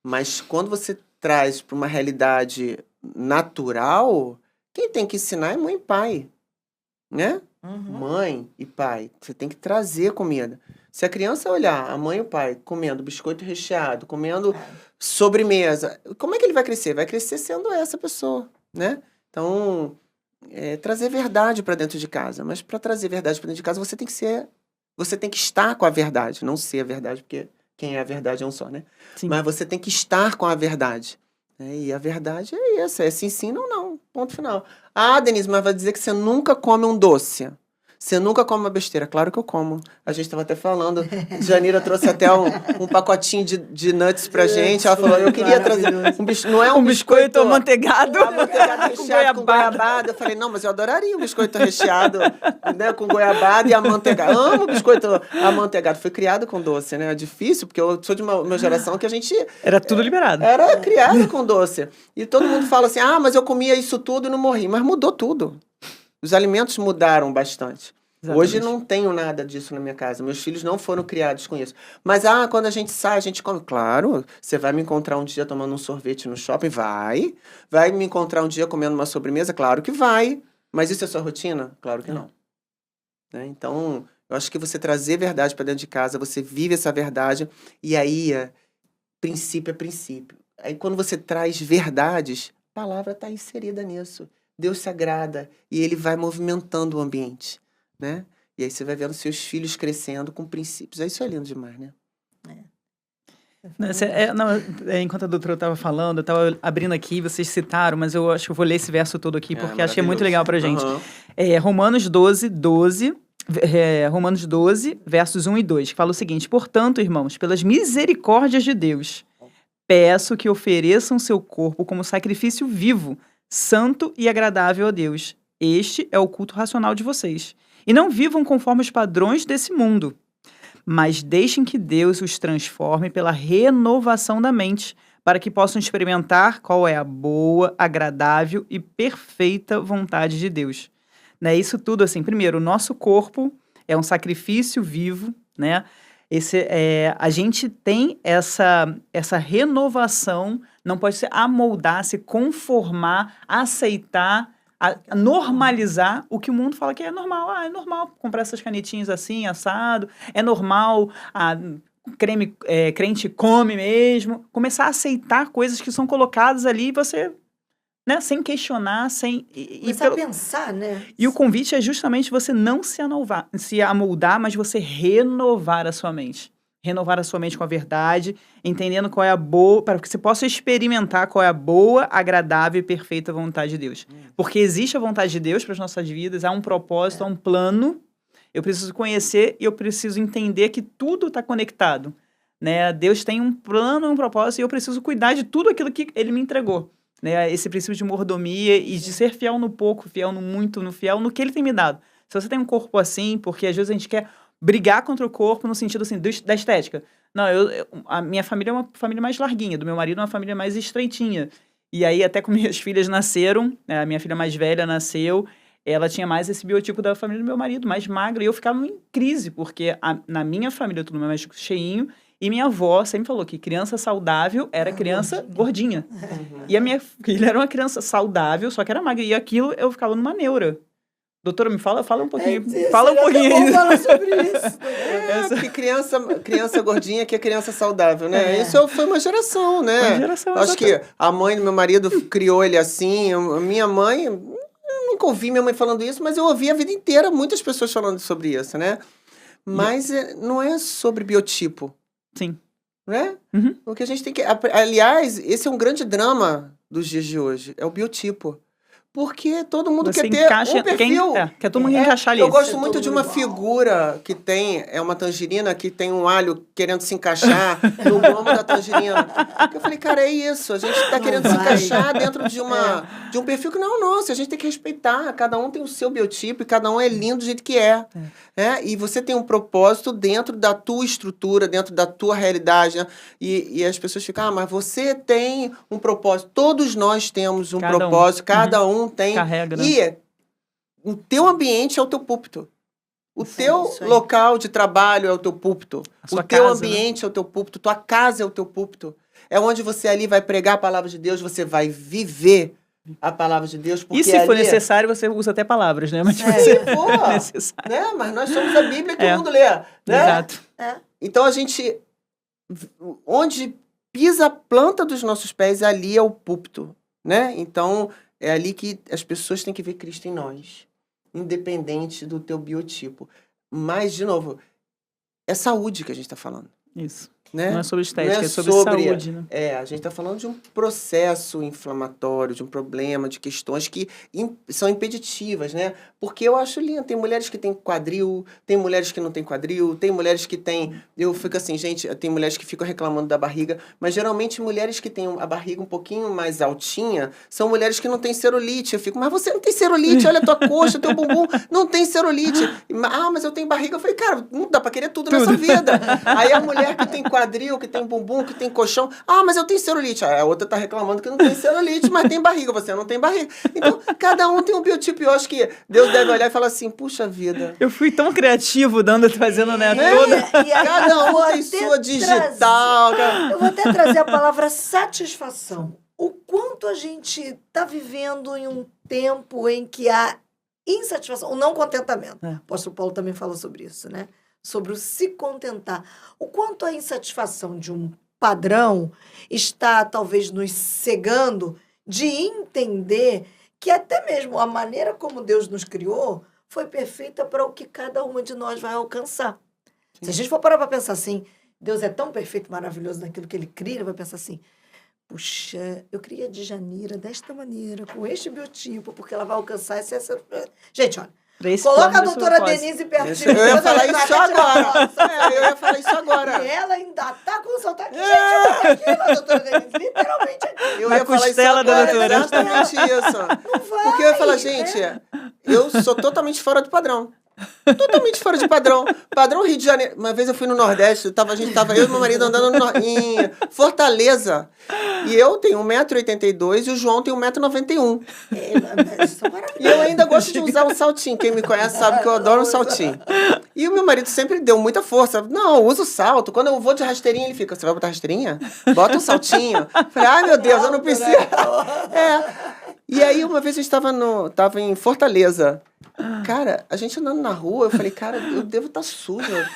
Mas quando você traz para uma realidade natural, quem tem que ensinar é mãe e pai, né? Mãe e pai. Você tem que trazer comida. Se a criança olhar a mãe e o pai comendo biscoito recheado, comendo sobremesa, como é que ele vai crescer? Vai crescer sendo essa pessoa, né? Então, trazer verdade para dentro de casa. Mas para trazer verdade para dentro de casa, você tem que estar com a verdade, não ser a verdade, porque quem é a verdade é um só, né? Sim. Mas você tem que estar com a verdade. E a verdade é essa, se ensina ou não, ponto final. Ah, Denise, mas vai dizer que você nunca come um doce. Você nunca come uma besteira? Claro que eu como. A gente estava até falando. Janira trouxe até um pacotinho de nuts pra gente. Ela falou, eu queria trazer não é um biscoito amanteigado. Amanteigado recheado com goiabada. Eu falei, não, mas eu adoraria um biscoito recheado, né, com goiabada e amanteigado. Amo biscoito amanteigado. Fui criado com doce, né? É difícil, porque eu sou de uma geração que a gente... Era tudo liberado. Era criado com doce. E todo mundo fala assim, mas eu comia isso tudo e não morri. Mas mudou tudo. Os alimentos mudaram bastante. Exatamente. Hoje não tenho nada disso na minha casa. Meus filhos não foram criados com isso. Mas, quando a gente sai, a gente come. Claro, você vai me encontrar um dia tomando um sorvete no shopping? Vai. Vai me encontrar um dia comendo uma sobremesa? Claro que vai. Mas isso é sua rotina? Claro que não. Né? Então, eu acho que você trazer verdade para dentro de casa, você vive essa verdade, e aí, princípio é princípio. Aí, quando você traz verdades, a palavra está inserida nisso. Deus se agrada e ele vai movimentando o ambiente, né? E aí você vai vendo seus filhos crescendo com princípios. Isso é lindo demais, né? Enquanto a doutora estava falando, eu estava abrindo aqui, vocês citaram, mas eu acho que eu vou ler esse verso todo aqui, porque acho que é muito legal pra gente. Romanos 12, versos 1 e 2, que fala o seguinte: portanto, irmãos, pelas misericórdias de Deus, peço que ofereçam seu corpo como sacrifício vivo, santo e agradável a Deus. Este é o culto racional de vocês. E não vivam conforme os padrões desse mundo, mas deixem que Deus os transforme pela renovação da mente, para que possam experimentar qual é a boa, agradável e perfeita vontade de Deus. Né? Isso tudo, assim, primeiro, o nosso corpo é um sacrifício vivo, né? A gente tem essa renovação, não pode se amoldar, se conformar, aceitar, normalizar o que o mundo fala que é normal. É normal comprar essas canetinhas assim, assado, é normal, crente come mesmo. Começar a aceitar coisas que são colocadas ali e você, né, sem questionar, sem... Começar a pensar, né? E o convite é justamente você não se amoldar, mas você renovar a sua mente. Renovar a sua mente com a verdade, entendendo qual é a boa, para que você possa experimentar qual é a boa, agradável e perfeita vontade de Deus. Porque existe a vontade de Deus para as nossas vidas, há um propósito, há um plano. Eu preciso conhecer e eu preciso entender que tudo está conectado. Né? Deus tem um plano, um propósito, e eu preciso cuidar de tudo aquilo que Ele me entregou. Né? Esse princípio de mordomia e de ser fiel no pouco, fiel no muito, fiel no que Ele tem me dado. Se você tem um corpo assim, porque às vezes a gente quer brigar contra o corpo no sentido assim, da estética. Não, a minha família é uma família mais larguinha, do meu marido é uma família mais estreitinha. E aí, até quando minhas filhas nasceram, a minha filha mais velha nasceu, ela tinha mais esse biotipo da família do meu marido, mais magra, e eu ficava em crise, porque na minha família tudo mais cheinho, e minha avó sempre falou que criança saudável era criança gordinha. E a minha filha era uma criança saudável, só que era magra, e aquilo eu ficava numa neura. Doutora, fala um pouquinho. Fala um pouquinho. Vamos falar sobre isso. Porque criança gordinha que é criança saudável, né? Isso foi uma geração, né? Uma geração, acho que a mãe do meu marido criou ele assim. Minha mãe, eu nunca ouvi minha mãe falando isso, mas eu ouvi a vida inteira muitas pessoas falando sobre isso, né? Mas não é sobre biotipo. Sim. Né? Uhum. O que a gente tem que... Aliás, esse é um grande drama dos dias de hoje. É o biotipo. Porque todo mundo Você quer ter encaixa, um perfil. quer todo mundo encaixar ali. Eu gosto Ser muito todo de mundo uma igual. figura que é uma tangerina que tem um alho querendo se encaixar no gomo da tangerina. Eu falei, cara, é isso. A gente tá Não querendo se vai. encaixar dentro de um perfil que não é o nosso. A gente tem que respeitar. Cada um tem o seu biotipo e cada um é lindo do jeito que é. E você tem um propósito dentro da tua estrutura, dentro da tua realidade. Né? E as pessoas ficam, mas você tem um propósito. Todos nós temos um Cada um. propósito. Cada um tem. Carrega, né? E o teu ambiente é o teu púlpito. O teu isso aí. local de trabalho é o teu púlpito. A O sua teu casa, ambiente é o teu púlpito. Tua casa é o teu púlpito. É onde você ali vai pregar a palavra de Deus, você vai viver a palavra de Deus. Porque E se for ali, necessário, você usa até palavras, né? Mas se você for, necessário. né? Mas nós somos a Bíblia que É. o mundo lê. Né? Exato. Então a gente, onde pisa a planta dos nossos pés, ali é o púlpito, né? Então é ali que as pessoas têm que ver Cristo em nós, independente do teu biotipo. Mas, de novo, é saúde que a gente está falando, Isso. né? Não é sobre estética, Não é sobre saúde, né? A gente está falando de um processo inflamatório, de um problema, de questões que são impeditivas, né? Porque eu acho lindo. Tem mulheres que têm quadril, tem mulheres que não têm quadril, tem mulheres que têm... Eu fico assim, gente, tem mulheres que ficam reclamando da barriga, mas geralmente mulheres que têm a barriga um pouquinho mais altinha são mulheres que não têm celulite. Eu fico, mas você não tem celulite, olha a tua coxa, teu bumbum, não tem celulite. Ah, mas eu tenho barriga. Eu falei, cara, não dá pra querer tudo nessa vida. Aí a mulher que tem quadril, que tem bumbum, que tem colchão, ah, mas eu tenho celulite. A outra tá reclamando que não tem celulite, mas tem barriga, você não tem barriga. Então, cada um tem um biotipo. E eu acho que Deus deve olhar e falar assim, puxa vida. Eu fui tão criativo, fazendo, né, É, toda... e aí Cada eu vou um tem até sua digital. Eu vou até trazer a palavra satisfação. O quanto a gente está vivendo em um tempo em que há insatisfação, o não contentamento. É. O apóstolo Paulo também fala sobre isso, né? Sobre o se contentar. O quanto a insatisfação de um padrão está, talvez, nos cegando de entender que até mesmo a maneira como Deus nos criou foi perfeita para o que cada uma de nós vai alcançar. Se a gente for parar para pensar assim, Deus é tão perfeito, maravilhoso naquilo que Ele cria, Ele vai pensar assim, puxa, eu criei a Djanira desta maneira, com este biotipo, porque ela vai alcançar essa... Gente, olha, Pra esse coloca a plano, esse doutora propósito. Denise pertinho. Eu ia depois falar ela isso vai tirar agora. foto. Eu ia falar isso agora. E ela ainda tá com o sotaque. Gente, olha aqui, a doutora Denise, literalmente aqui. Eu Na ia falar isso costela da agora, doutora. exatamente isso. Não vai, Porque eu ia falar, né? gente, eu sou totalmente fora do padrão. Totalmente fora de padrão. Padrão Rio de Janeiro. Uma vez eu fui no Nordeste, a gente tava eu e meu marido andando em Fortaleza. E eu tenho 1,82 m e o João tem 1,91 m. Isso é maravilhoso. E eu ainda gosto de usar um saltinho. Quem me conhece sabe que eu adoro um saltinho. E o meu marido sempre deu muita força. Não, usa o salto. Quando eu vou de rasteirinha, ele fica, você vai botar rasteirinha? Bota um saltinho. Falei, ai meu Deus, eu não preciso. E aí uma vez a gente tava em Fortaleza. Cara, a gente andando na rua, eu falei, cara, eu devo estar suja.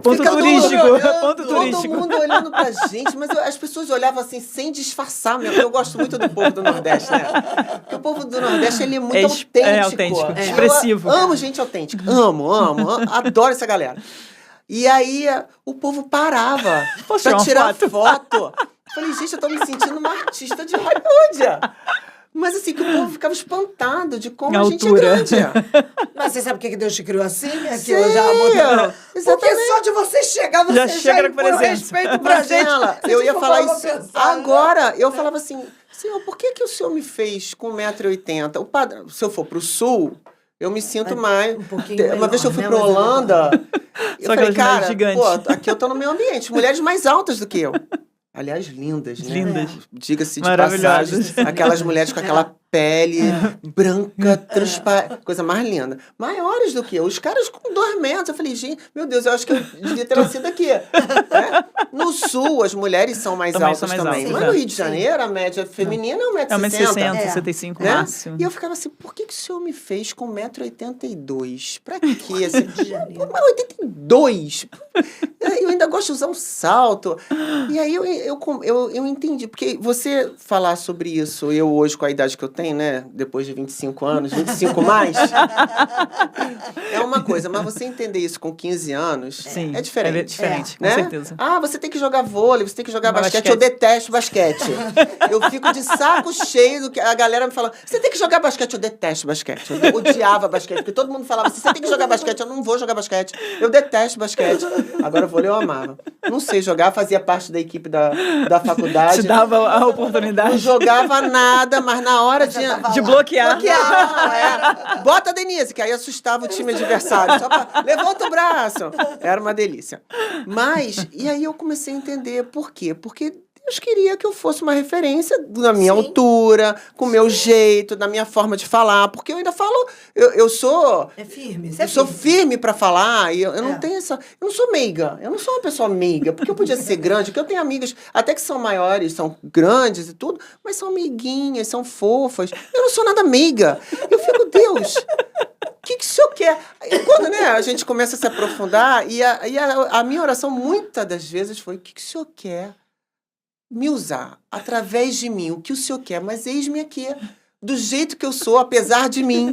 Ponto Fica todo turístico, mundo olhando, ponto turístico. Todo mundo olhando pra gente, mas as pessoas olhavam assim, sem disfarçar mesmo. Eu gosto muito do povo do Nordeste, né? Porque o povo do Nordeste, ele é muito autêntico. É autêntico, Eu expressivo. amo gente autêntica. Amo, adoro essa galera. E aí, o povo parava Posso pra tirar uma tirar foto. Falei, gente, eu tô me sentindo uma artista de Hollywood. Mas assim, que o povo ficava espantado de como A a gente é altura. grande. Mas você sabe por que Deus te criou assim? Aqui Sim, eu já abandonei. Porque exatamente. só de você chegar, você Já já chega impor com presença. respeito pra gente. Ela, Se eu a gente ia for falar parar isso pra pensar, né? agora. Eu falava assim, Senhor, por que o Senhor me fez com 1,80 m? O padrão, se eu for pro sul, eu me sinto mais... um pouquinho Uma melhor, vez que eu fui né? pra Mas é Holanda, eu Só falei, aquelas mulheres cara, gigantes. pô, aqui eu tô no meu ambiente. Mulheres mais altas do que eu. Aliás, lindas, né? Lindas. Diga-se de Maravilhosas. passagem, aquelas mulheres com aquela pele branca, transparente, coisa mais linda. Maiores do que eu. Os caras com 2 metros. Eu falei, gente, meu Deus, eu acho que eu devia ter nascido aqui. No sul, as mulheres são mais Também altas são mais também. altas, Mas é. no Rio de Janeiro, a média feminina é 1,60 É 1,60 m, É. 65 né? máximo. E eu ficava assim, por que o senhor me fez com 1,82 m? Pra quê? Assim, de Janeiro. mas 82? Eu ainda gosto de usar um salto. E aí eu entendi, porque você falar sobre isso, eu hoje com a idade que eu tenho, né? Depois de 25 anos, 25 mais, é uma coisa, mas você entender isso com 15 anos Sim, é diferente. É diferente, né? com certeza. Ah, você tem que jogar vôlei, você tem que jogar basquete. Basquete. Eu detesto basquete. Eu fico de saco cheio do que a galera me fala. Você tem que jogar basquete. Eu detesto basquete. Eu odiava basquete, porque todo mundo falava assim, você tem que jogar basquete. Eu não vou jogar basquete. Eu detesto basquete. Agora vôlei eu amava. Não sei jogar, fazia parte da equipe da faculdade. Te dava a Não oportunidade jogava nada, mas na hora de bloquear. Bota a Denise, que aí assustava o time adversário. Só pra... Levanta o braço. Era uma delícia. Mas, e aí eu comecei a entender por quê. Porque Deus queria que eu fosse uma referência na minha altura, com o meu jeito, na minha forma de falar. Porque eu ainda falo, eu sou... É firme. Eu sou firme pra falar e eu não tenho essa... Eu não sou meiga. Eu não sou uma pessoa meiga. Porque eu podia ser grande, porque eu tenho amigas até que são maiores, são grandes e tudo, mas são meiguinhas, são fofas. Eu não sou nada meiga. Eu fico, Deus... O que o senhor quer? E quando a gente começa a se aprofundar, e a minha oração muitas das vezes foi: o que o senhor quer me usar através de mim? O que o senhor quer? Mas eis-me aqui, do jeito que eu sou, apesar de mim,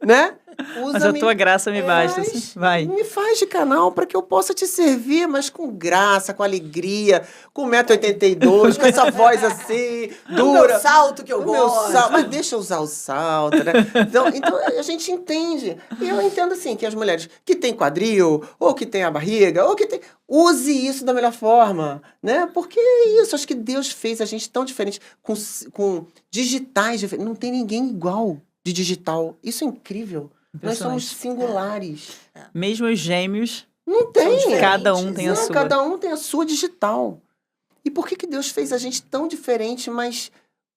né? Mas a tua graça me basta. Vai. Me faz de canal para que eu possa te servir, mas com graça, com alegria, com 1,82 m, com essa voz assim, dura. O meu salto que eu gosto. Mas deixa eu usar o salto, né? Então a gente entende. E eu entendo assim, que as mulheres que têm quadril, ou que têm a barriga, ou que tem... Use isso da melhor forma, né? Porque é isso, acho que Deus fez a gente tão diferente, com digitais diferentes. Não tem ninguém igual de digital. Isso é incrível. Nós somos singulares. Mesmo os gêmeos, não tem. Cada um tem a sua. Cada um tem a sua digital. E por que Deus fez a gente tão diferente, mas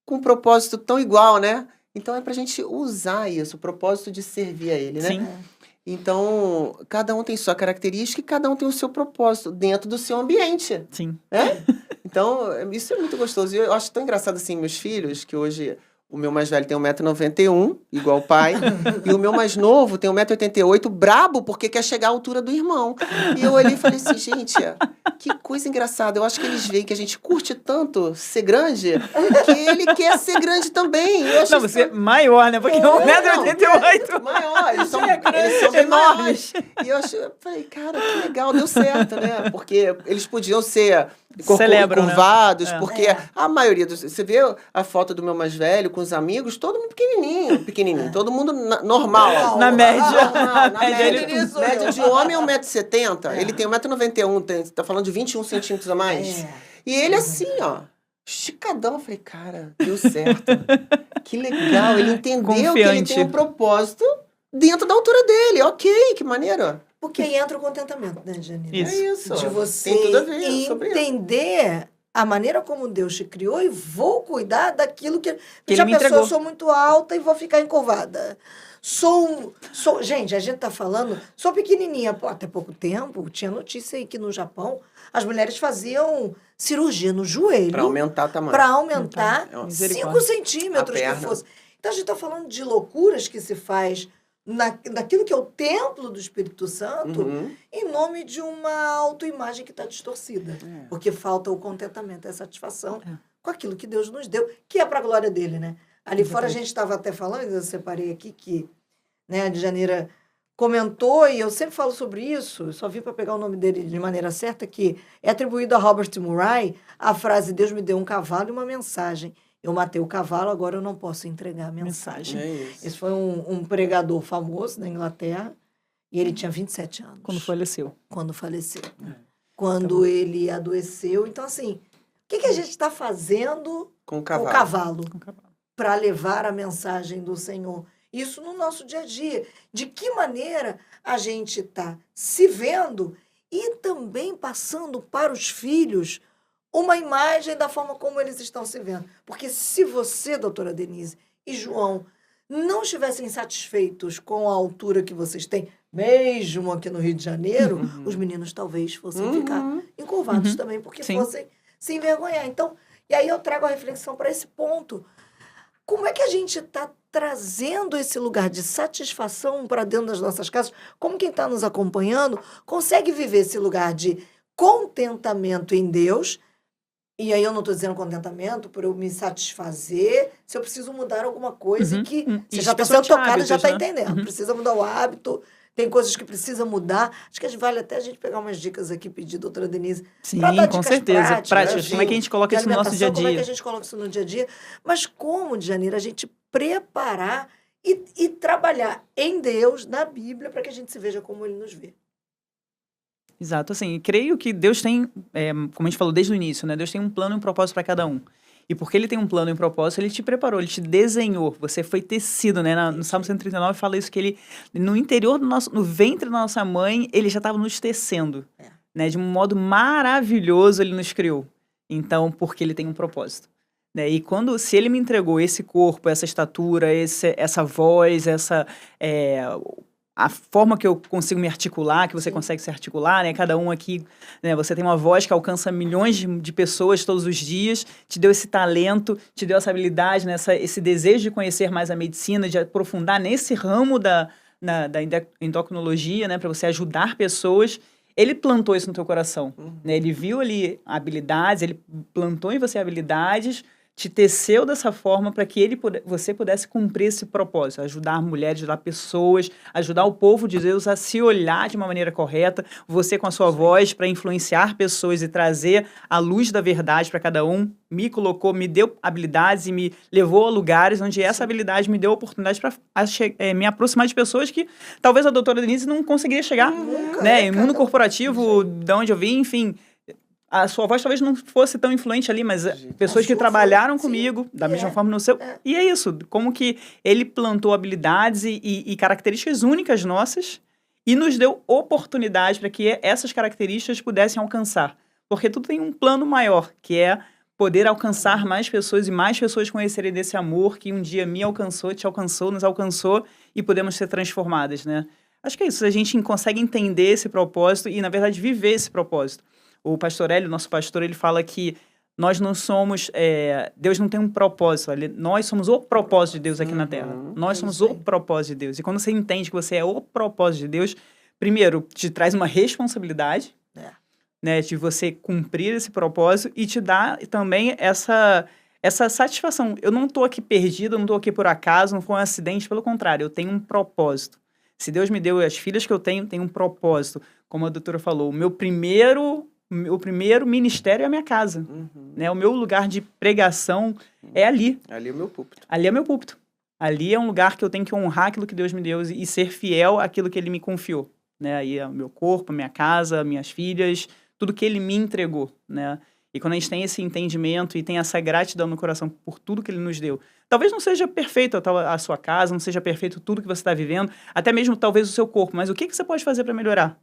com um propósito tão igual, né? Então é pra gente usar isso, o propósito de servir a Ele, né? Sim. Então, cada um tem sua característica e cada um tem o seu propósito dentro do seu ambiente. Sim. Né? Então, isso é muito gostoso. E eu acho tão engraçado assim, meus filhos, que hoje... O meu mais velho tem 1,91 m, igual o pai. E o meu mais novo tem 1,88 m, brabo, porque quer chegar à altura do irmão. E eu olhei e falei assim, gente, que coisa engraçada. Eu acho que eles veem que a gente curte tanto ser grande, que ele quer ser grande também. Eu acho você é maior, né? Porque 1,88 m. Maior, eles são bem enormes. E eu falei, cara, que legal, deu certo, né? Porque eles podiam ser... curvados, né? Porque a maioria dos... Você vê a foto do meu mais velho com os amigos, todo mundo pequenininho. Todo mundo normal. Na média. Na média de homem é 1,70 m. Ele tem 1,91 m, tá falando de 21 centímetros a mais. E ele assim, ó, esticadão. Eu falei, cara, deu certo. Que legal. Ele entendeu que ele tem um propósito dentro da altura dele. Ok, que maneiro. Porque aí entra o contentamento, né, Janine? Isso. De você tem tudo a ver sobre entender a maneira como Deus te criou e vou cuidar daquilo que ele me entregou. Eu sou muito alta e vou ficar encurvada. Gente, a gente tá falando, sou pequenininha. Até pouco tempo, tinha notícia aí que no Japão as mulheres faziam cirurgia no joelho. Para aumentar o tamanho. Para aumentar 5 Misericórdia. centímetros que fosse. Então a gente tá falando de loucuras que se faz naquilo que é o templo do Espírito Santo, em nome de uma autoimagem que está distorcida. Porque falta o contentamento, a satisfação com aquilo que Deus nos deu, que é para a glória dele, né? Ali fora a gente estava até falando, eu separei aqui, que a Djaneira comentou, e eu sempre falo sobre isso, só vim para pegar o nome dele de maneira certa, que é atribuído a Robert Murray a frase: Deus me deu um cavalo e uma mensagem. Eu matei o cavalo, agora eu não posso entregar a mensagem. Esse foi um pregador famoso na Inglaterra, e ele tinha 27 anos. Quando faleceu. Quando ele adoeceu. Então, assim, o que a gente está fazendo com o cavalo para levar a mensagem do Senhor? Isso no nosso dia a dia. De que maneira a gente está se vendo e também passando para os filhos uma imagem da forma como eles estão se vendo. Porque se você, doutora Denise e João, não estivessem satisfeitos com a altura que vocês têm, mesmo aqui no Rio de Janeiro, os meninos talvez fossem ficar encurvados também, porque fossem se envergonhar. Então, e aí eu trago a reflexão para esse ponto. Como é que a gente está trazendo esse lugar de satisfação para dentro das nossas casas? Como quem está nos acompanhando consegue viver esse lugar de contentamento em Deus. E aí eu não estou dizendo contentamento por eu me satisfazer, se eu preciso mudar alguma coisa que você já está sendo tocada, já está entendendo. Precisa mudar o hábito, tem coisas que precisa mudar. Acho que vale até a gente pegar umas dicas aqui, pedir a doutora Denise. Sim, pra dar com dicas certeza. Práticas. assim, Como é que a gente coloca de isso no nosso dia a alimentação, como é que a dia? gente coloca isso no dia a dia. Mas como, Djanira, a gente preparar e trabalhar em Deus, na Bíblia, para que a gente se veja como Ele nos vê. Exato, assim, creio que Deus tem, como a gente falou desde o início, né? Deus tem um plano e um propósito para cada um. E porque Ele tem um plano e um propósito, Ele te preparou, Ele te desenhou, você foi tecido, né? No Salmo 139 fala isso, que Ele, no interior do nosso, no ventre da nossa mãe, Ele já estava nos tecendo, né? De um modo maravilhoso Ele nos criou. Então, porque Ele tem um propósito. Né? E se Ele me entregou esse corpo, essa estatura, essa voz, a forma que eu consigo me articular, que você consegue se articular, né? Cada um aqui, né? Você tem uma voz que alcança milhões de pessoas todos os dias, te deu esse talento, te deu essa habilidade, né? Esse desejo de conhecer mais a medicina, de aprofundar nesse ramo da endocrinologia, né? Para você ajudar pessoas. Ele plantou isso no teu coração, né? Ele viu ali habilidades, ele plantou em você habilidades, te teceu dessa forma para que você pudesse cumprir esse propósito, ajudar mulheres, ajudar pessoas, ajudar o povo de Deus a se olhar de uma maneira correta, você com a sua voz para influenciar pessoas e trazer a luz da verdade para cada um, me colocou, me deu habilidades e me levou a lugares onde essa habilidade me deu oportunidade para me aproximar de pessoas que talvez a doutora Denise não conseguiria chegar, né? Em mundo corporativo, de onde eu vim, enfim... A sua voz talvez não fosse tão influente ali, mas pessoas que trabalharam comigo, da mesma forma no seu... E é isso, como que ele plantou habilidades e características únicas nossas e nos deu oportunidade para que essas características pudessem alcançar. Porque tudo tem um plano maior, que é poder alcançar mais pessoas e mais pessoas conhecerem desse amor que um dia me alcançou, te alcançou, nos alcançou e podemos ser transformadas, né? Acho que é isso, a gente consegue entender esse propósito e, na verdade, viver esse propósito. O pastor Hélio, nosso pastor, ele fala que nós não somos... Deus não tem um propósito. Nós somos o propósito de Deus aqui na Terra. Nós somos o propósito de Deus. E quando você entende que você é o propósito de Deus, primeiro, te traz uma responsabilidade, né, de você cumprir esse propósito e te dá também essa satisfação. Eu não estou aqui perdido, eu não estou aqui por acaso, não foi um acidente. Pelo contrário, eu tenho um propósito. Se Deus me deu as filhas que eu tenho, tem um propósito. Como a doutora falou, o meu primeiro ministério é a minha casa. Né? O meu lugar de pregação é ali. Ali é o meu púlpito. Ali é meu púlpito. Ali é um lugar que eu tenho que honrar aquilo que Deus me deu e ser fiel àquilo que Ele me confiou. Né? Aí é o meu corpo, a minha casa, minhas filhas, tudo que Ele me entregou. Né? E quando a gente tem esse entendimento e tem essa gratidão no coração por tudo que Ele nos deu, talvez não seja perfeito a sua casa, não seja perfeito tudo que você está vivendo, até mesmo talvez o seu corpo, mas o que você pode fazer para melhorar?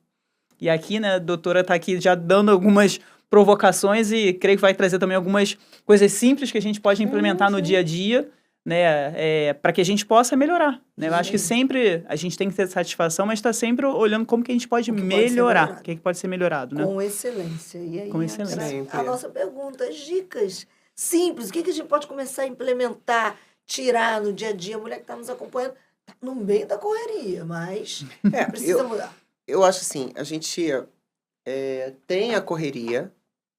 E aqui, né, a doutora está aqui já dando algumas provocações e creio que vai trazer também algumas coisas simples que a gente pode implementar no dia a dia, né, para que a gente possa melhorar. Né? Eu acho que sempre a gente tem que ter satisfação, mas está sempre olhando como que a gente pode melhorar, o que pode ser melhorado. Né? Com excelência. E aí, com excelência. A nossa pergunta, dicas simples, o que a gente pode começar a implementar, tirar no dia a dia? A mulher que está nos acompanhando está no meio da correria, mas precisa mudar. Eu acho assim, a gente tem a correria,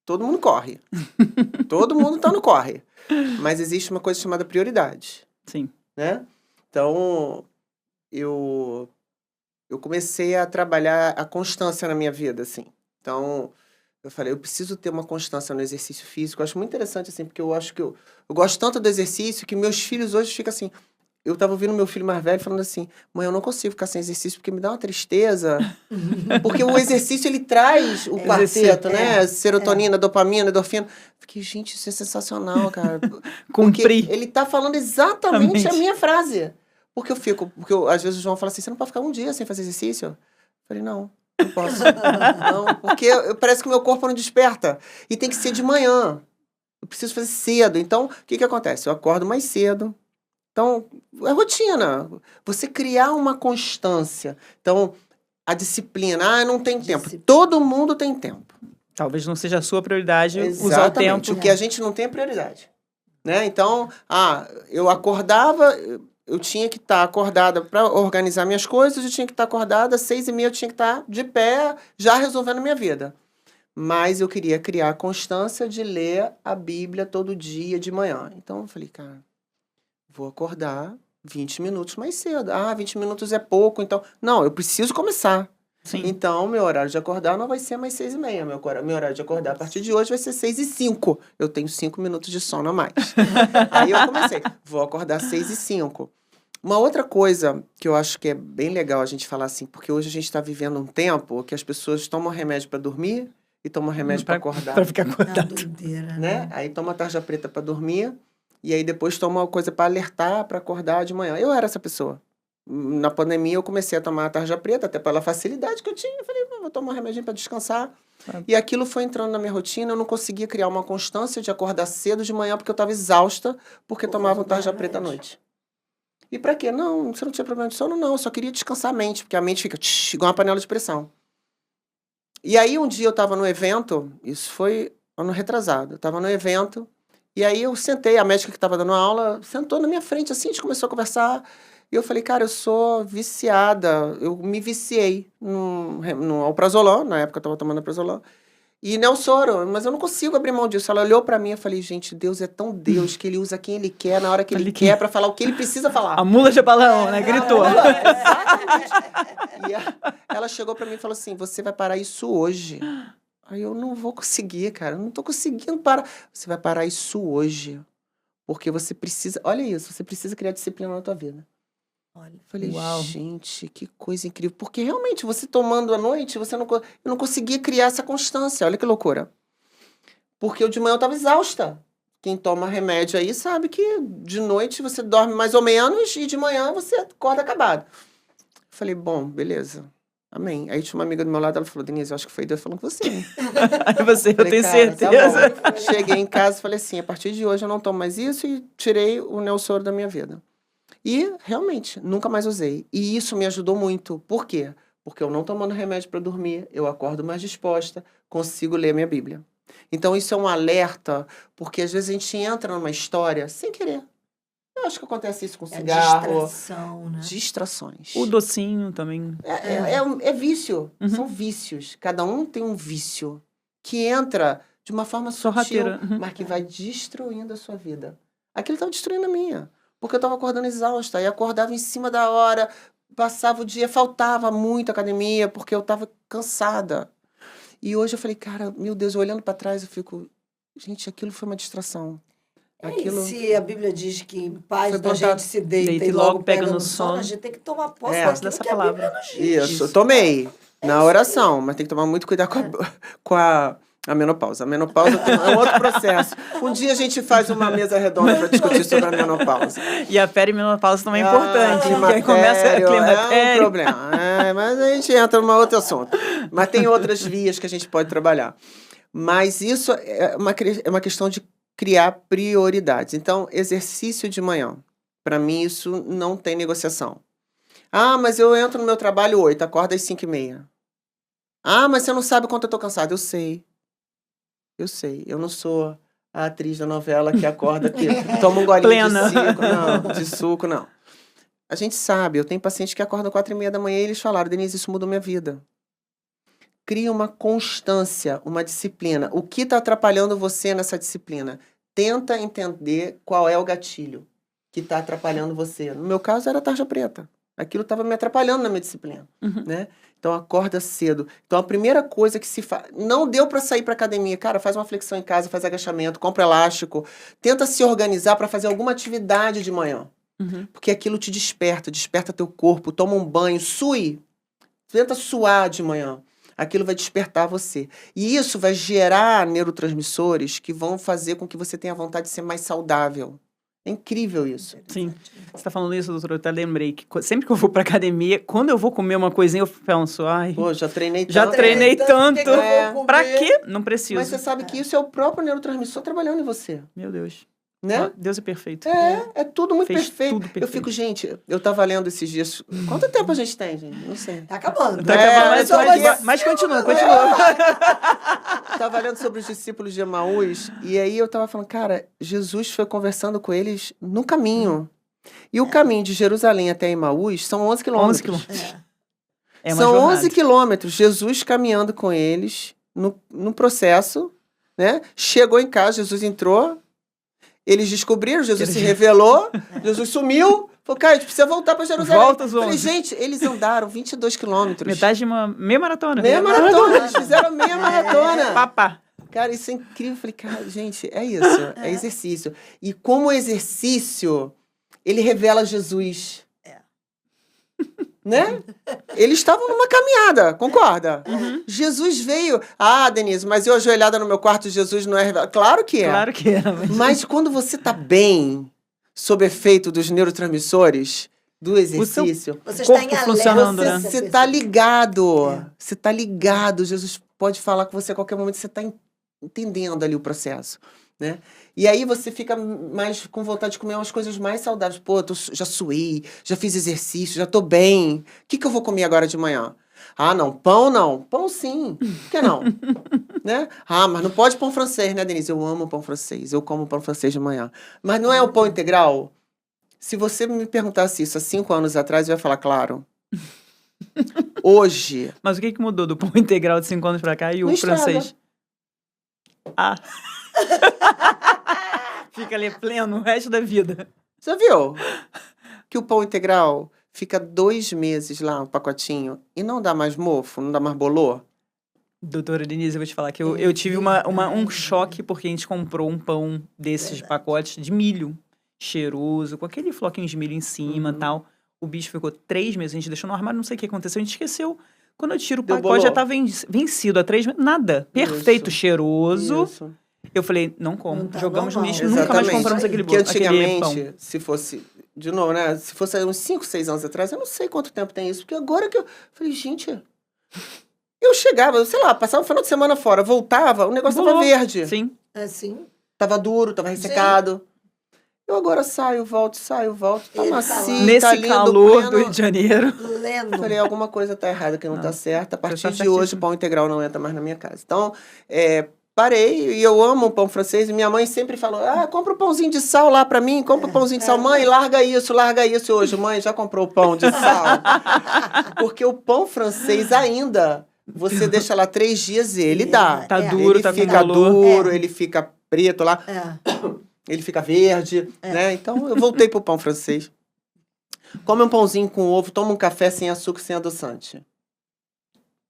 todo mundo corre. Todo mundo tá no corre. Mas existe uma coisa chamada prioridade. Sim. Né? Então, eu comecei a trabalhar a constância na minha vida, assim. Então, eu falei, eu preciso ter uma constância no exercício físico. Eu acho muito interessante, assim, porque eu acho que eu gosto tanto do exercício que meus filhos hoje ficam assim... Eu tava ouvindo meu filho mais velho falando assim, mãe, eu não consigo ficar sem exercício porque me dá uma tristeza. Porque o exercício, ele traz o quarteto, né? Serotonina, dopamina, endorfina. Fiquei, gente, isso é sensacional, cara. Porque ele tá falando exatamente a minha frase. Porque às vezes o João fala assim, você não pode ficar um dia sem fazer exercício? Eu falei, não posso. Não, porque parece que o meu corpo não desperta. E tem que ser de manhã. Eu preciso fazer cedo. Então, o que acontece? Eu acordo mais cedo. Então, é rotina. Você criar uma constância. Então, a disciplina. Não tem tempo. Todo mundo tem tempo. Talvez não seja a sua prioridade usar o tempo. O que a gente não tem é prioridade. Né? Então, eu acordava, eu tinha que estar acordada para organizar minhas coisas, eu tinha que estar acordada, às 6h30 eu tinha que estar de pé, já resolvendo minha vida. mas eu queria criar a constância de ler a Bíblia todo dia de manhã. Então eu falei, cara, vou acordar 20 minutos mais cedo. 20 minutos é pouco, então... Não, eu preciso começar. Sim. Então, meu horário de acordar não vai ser mais 6h30. Meu horário de acordar a partir de hoje vai ser 6h05. Eu tenho 5 minutos de sono a mais. Aí eu comecei, vou acordar 6h05. Uma outra coisa que eu acho que é bem legal a gente falar assim, porque hoje a gente está vivendo um tempo que as pessoas tomam remédio para dormir e tomam remédio para acordar. Para ficar É uma acordado. doideira, Né? Aí toma tarja preta para dormir e aí depois toma uma coisa para alertar, para acordar de manhã. Eu era essa pessoa. Na pandemia eu comecei a tomar a tarja preta, até pela facilidade que eu tinha. Eu falei, vou tomar um remedinho para descansar. E aquilo foi entrando na minha rotina, eu não conseguia criar uma constância de acordar cedo de manhã porque eu estava exausta, porque tomava tarja preta à noite. E pra quê? Não, você não tinha problema de sono, não. Eu só queria descansar a mente, porque a mente fica igual uma panela de pressão. E aí, um dia eu tava no evento, isso foi ano retrasado, eu tava no evento, e aí eu sentei, a médica que tava dando aula sentou na minha frente, assim, a gente começou a conversar, e eu falei, cara, eu sou viciada, eu me viciei no alprazolam, na época eu tava tomando alprazolam, e Nelsoro, mas eu não consigo abrir mão disso. Ela olhou pra mim e falei, gente, Deus é tão Deus que ele usa quem ele quer, na hora que ele quer, pra falar o que ele precisa falar. A mula de balão, né? Gritou. Exatamente. E ela chegou pra mim e falou assim, você vai parar isso hoje. Aí eu não vou conseguir, cara, eu não tô conseguindo parar. Você vai parar isso hoje, porque você precisa, olha isso, você precisa criar disciplina na tua vida. Olha. Falei, Uau. gente, que coisa incrível. Porque realmente, você tomando à noite, eu não conseguia criar essa constância. Olha que loucura. Porque eu de manhã eu tava exausta. Quem toma remédio aí sabe que de noite você dorme mais ou menos e de manhã você acorda acabado. Falei, bom, beleza. Amém. Aí tinha uma amiga do meu lado, ela falou, Denise, eu acho que foi Deus falando com você. Aí você, eu Falei, tenho cara, certeza. tá bom. Cheguei em casa e falei assim, a partir de hoje eu não tomo mais isso e tirei o Nelsoro da minha vida. E, realmente, nunca mais usei. E isso me ajudou muito. Por quê? Porque eu não tomando remédio para dormir, eu acordo mais disposta, consigo ler minha Bíblia. Então, isso é um alerta, porque às vezes a gente entra numa história sem querer. Eu acho que acontece isso com cigarro. Distração, né? Distrações. O docinho também. É vício. Uhum. São vícios. Cada um tem um vício que entra de uma forma sutil, Sorrateira. Uhum. mas que vai destruindo a sua vida. Aquilo estava destruindo a minha. Porque eu estava acordando exausta. E acordava em cima da hora, passava o dia, faltava muito academia, porque eu estava cansada. E hoje eu falei, cara, meu Deus, eu olhando para trás, eu fico, gente, aquilo foi uma distração. Aquilo... E se a Bíblia diz que em paz Foi da plantado. gente se deita e logo pega no sono, a gente tem que tomar posse daquilo dessa que a palavra. Bíblia nos diz. Isso, eu tomei na oração, mas tem que tomar muito cuidado com a menopausa. A menopausa é um outro processo. Um dia a gente faz uma mesa redonda para discutir sobre a menopausa. E a perimenopausa também é importante. Porque aí Climatério, começa a é um climatério. problema. Mas a gente entra num outro assunto. Mas tem outras vias que a gente pode trabalhar. Mas isso é uma questão de criar prioridades. Então, exercício de manhã. Para mim, isso não tem negociação. Mas eu entro no meu trabalho 8, acordo às 5h30. Mas você não sabe quanto eu tô cansada. Eu sei. Eu não sou a atriz da novela que acorda, que toma um golinho Plena. de suco, não. A gente sabe, eu tenho pacientes que acordam 4h30 da manhã e eles falaram, Denise, isso mudou minha vida. Cria uma constância, uma disciplina. O que está atrapalhando você nessa disciplina? Tenta entender qual é o gatilho que está atrapalhando você. No meu caso, era a tarja preta. Aquilo estava me atrapalhando na minha disciplina, né? Então, acorda cedo. Então, a primeira coisa que se faz... Não deu para sair para academia. Cara, faz uma flexão em casa, faz agachamento, compra elástico. Tenta se organizar para fazer alguma atividade de manhã. Porque aquilo te desperta teu corpo, toma um banho, sue. Tenta suar de manhã. Aquilo vai despertar você. E isso vai gerar neurotransmissores que vão fazer com que você tenha vontade de ser mais saudável. É incrível isso. Sim. Você tá falando isso, doutora, eu até lembrei que sempre que eu vou pra academia, quando eu vou comer uma coisinha, eu penso, Pô, já treinei tanto. já treinei tanto. que eu vou comer? Pra quê? Não preciso. Mas você sabe que isso é o próprio neurotransmissor trabalhando em você, Meu Deus. né? Deus é perfeito. É tudo muito Fez perfeito. tudo perfeito. Eu fico, gente, eu tava lendo esses dias. Quanto tempo a gente tem, gente? Não sei. Tá acabando. Tá É, acabando, mas continua. Tava lendo sobre os discípulos de Emaús, e aí eu tava falando, cara, Jesus foi conversando com eles no caminho. E o caminho de Jerusalém até Emaús são 11 quilômetros. 11 quilômetros. É uma São jornada. 11 quilômetros, Jesus caminhando com eles no processo, né? Chegou em casa, Jesus entrou, eles descobriram, Jesus se revelou, Jesus sumiu, falou, cara, a gente precisa voltar para Jerusalém. Volta os Falei, 11. gente, eles andaram 22 quilômetros. Metade de uma meia maratona. Meia maratona, eles fizeram meia maratona. Papá. Cara, isso é incrível. Eu falei, cara, gente, é isso, é exercício. E como exercício, ele revela Jesus. Né? Eles estavam numa caminhada, concorda? Jesus veio. Ah, Denise, mas eu ajoelhada no meu quarto, Jesus não é revelado. Claro que é. Claro que era. Mas quando você tá bem, sob efeito dos neurotransmissores, do exercício, Você está em corpo alerta. funcionando, né? você tá ligado. Você tá ligado. Jesus pode falar com você a qualquer momento. Você tá entendendo ali o processo, né? E aí você fica mais com vontade de comer umas coisas mais saudáveis. Pô, já suei, já fiz exercício, já tô bem. O que eu vou comer agora de manhã? Ah, não, pão não. Pão sim. Por que não? Né? Ah, mas não pode pão francês, né, Denise? Eu amo pão francês. Eu como pão francês de manhã. Mas não é o pão integral? Se você me perguntasse isso há 5 anos atrás, eu ia falar, claro. Hoje... Mas o que mudou do pão integral de 5 anos pra cá e o Não francês? estraga. Ah. Fica ali pleno o resto da vida. Já viu? Que o pão integral fica 2 meses lá, um pacotinho, e não dá mais mofo, não dá mais bolor? Doutora Denise, eu vou te falar que eu tive um choque porque a gente comprou um pão desses pacotes de milho cheiroso, com aquele floquinho de milho em cima e tal. O bicho ficou 3 meses, a gente deixou no armário, não sei o que aconteceu, a gente esqueceu. Quando eu tiro o Deu pacote, já bolor. tá vencido há 3 meses. Nada. Perfeito, Isso. cheiroso. Isso. Eu falei, não como. Não tá Jogamos no normal. lixo, nunca mais Exatamente. compramos aquele Porque aquele pão. antigamente, se fosse, de novo, né? Se fosse uns 5, 6 anos atrás, eu não sei quanto tempo tem isso. Porque agora que eu falei, gente, eu chegava, sei lá, passava um final de semana fora, voltava, o negócio tava Bolor. verde. Sim. Assim. Tava duro, tava ressecado. Eu agora saio, volto, tá Ele tá macio, lá. Nesse tá lindo, calor do pleno. Rio de Janeiro. Lendo. Falei, alguma coisa tá errada que não tá certa. A partir tá de hoje, certíssimo. o pão integral não entra mais na minha casa. Então, parei e eu amo o pão francês. E minha mãe sempre falou, compra um pãozinho de sal lá pra mim, compra um pãozinho de sal. Mãe, larga isso. E hoje, mãe, já comprou o pão de sal? Porque o pão francês ainda, você deixa lá 3 dias e ele dá. Tá É. duro, Ele tá com fica bolor. duro, ele fica preto lá. É. Ele fica verde, né? Então, eu voltei pro pão francês. Come um pãozinho com ovo, toma um café sem açúcar, sem adoçante.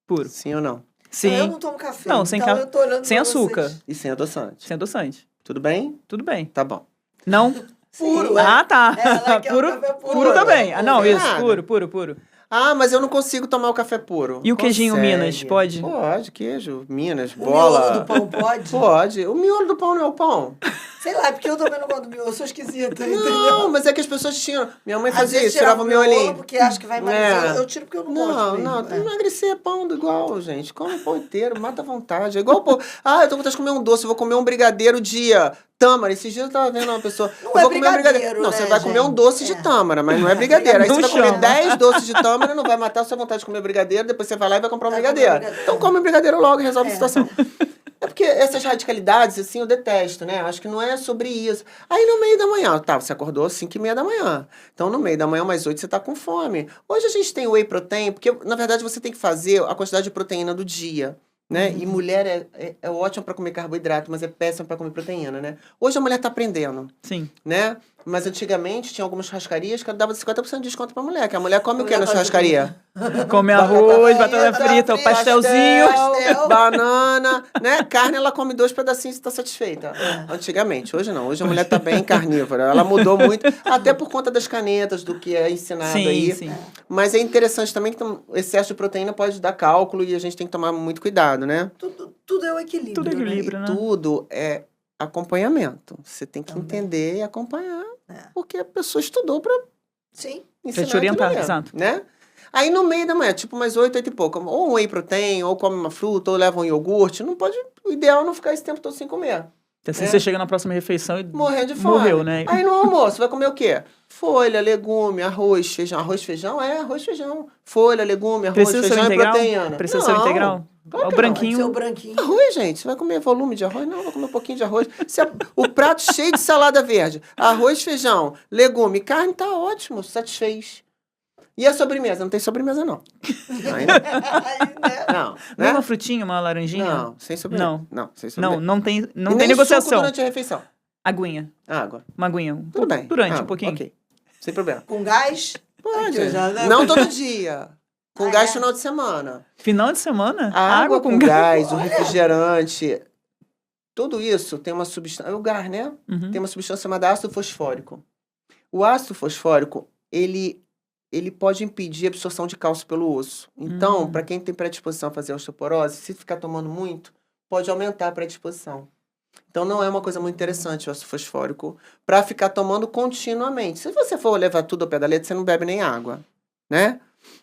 Puro. Sim ou não? Sim. Eu não tomo café. Não, sem então ca- eu tô olhando Sem pra açúcar. vocês. E sem adoçante. Sem adoçante. Tudo bem? Tudo bem. Tá bom. Não? Puro, Ah, tá. Ela quer o Puro, café puro. puro também. Ah, não, Puro. isso. Nada. Puro. Ah, mas eu não consigo tomar o café puro. E o queijinho Consegue. Minas, pode? Pode, queijo, Minas, O bola. miolo do pão pode? Pode. O miolo do pão não é o pão. Sei lá, porque eu também não gosto do miolo. Eu sou esquisita, Não, entendeu? mas é que as pessoas tinham... Minha mãe Às fazia vezes isso, tirava o miolinho. porque acho que vai emagrecer. É. Eu tiro porque eu não gosto Não, mesmo. emagrecer é pão igual, gente. Come o pão inteiro, mata à vontade. É igual o pão. Ah, eu tô com vontade de comer um doce, eu vou comer um brigadeiro dia. Tâmara, esses dias eu tava vendo uma pessoa. Não eu é vou comer um brigadeiro, Não, né, você vai comer um gente? doce de tâmara, mas não é brigadeiro. Aí Não você vai comer chama. 10 doces de tâmara, não vai matar a sua vontade de comer brigadeiro, depois você vai lá e vai comprar um Vai comer brigadeiro. brigadeiro. Então come o brigadeiro logo e resolve a situação. É porque essas radicalidades, assim, eu detesto, né? Acho que não é sobre isso. Aí no meio da manhã, tá, você acordou às 5h30 da manhã. Então no meio da manhã, mais 8, você tá com fome. Hoje a gente tem whey protein, porque na verdade você tem que fazer a quantidade de proteína do dia. Né? E mulher é ótima para comer carboidrato, mas é péssima para comer proteína, né? Hoje a mulher tá aprendendo, Sim. né? Mas antigamente tinha algumas churrascarias que dava 50% de desconto pra mulher, que a mulher come o que Mulher na gosta de churrascaria? Come arroz, batata frita, o pastelzinho. Pastel. Banana, né? Carne, ela come 2 pedacinhos e tá satisfeita. Antigamente, hoje não. Hoje a mulher tá bem carnívora. Ela mudou muito, até por conta das canetas, do que é ensinado aí. Sim. Mas é interessante também que o excesso de proteína pode dar cálculo e a gente tem que tomar muito cuidado, né? Tudo é o equilíbrio. Tudo é equilíbrio, né? Tudo é acompanhamento. Você tem que Também. entender e acompanhar. É. Porque a pessoa estudou pra Sim. ensinar te orientar, aquilo ali, exato. né? Aí no meio da manhã, tipo mais 8, 8 e pouco, ou um whey protein, ou come uma fruta, ou leva um iogurte, não pode, o ideal é não ficar esse tempo todo sem comer. Assim É. você chega na próxima refeição e Morrendo de fome. morreu, né? Aí no almoço, vai comer o quê? Folha, legume, arroz, feijão. Arroz, feijão? É, arroz, feijão. Folha, legume, arroz, Precisa ser feijão e integral? proteína. Precisa ser Não. integral? Claro O que branquinho. Seu branquinho. Arroz, gente. Você vai comer volume de arroz? Não, vai comer um pouquinho de arroz. O prato cheio de salada verde. Arroz, feijão, legume, carne, tá ótimo, satisfez. E a sobremesa? Não tem sobremesa, não. Ainda? Não. Não Né? uma frutinha, uma laranjinha? Não, sem sobremesa. Não. Sem sobremesa. Não tem, E não tem nem suco negociação. durante a refeição. Aguinha. Água. Uma aguinha. Tudo bem. Durante Ah, um pouquinho. Ok. Sem problema. Com gás? Pode. Eu já- Não todo dia. Com Ah, gás é? final de semana. Final de semana? A água com gás. gás, o refrigerante, tudo isso tem uma substância. É o gás, né? Uhum. Tem uma substância chamada ácido fosfórico. O ácido fosfórico, ele pode impedir a absorção de cálcio pelo osso. Então, para quem tem predisposição a fazer osteoporose, se ficar tomando muito, pode aumentar a predisposição. Então, não é uma coisa muito interessante o ácido fosfórico para ficar tomando continuamente. Se você for levar tudo ao pé da letra, você não bebe nem água, né?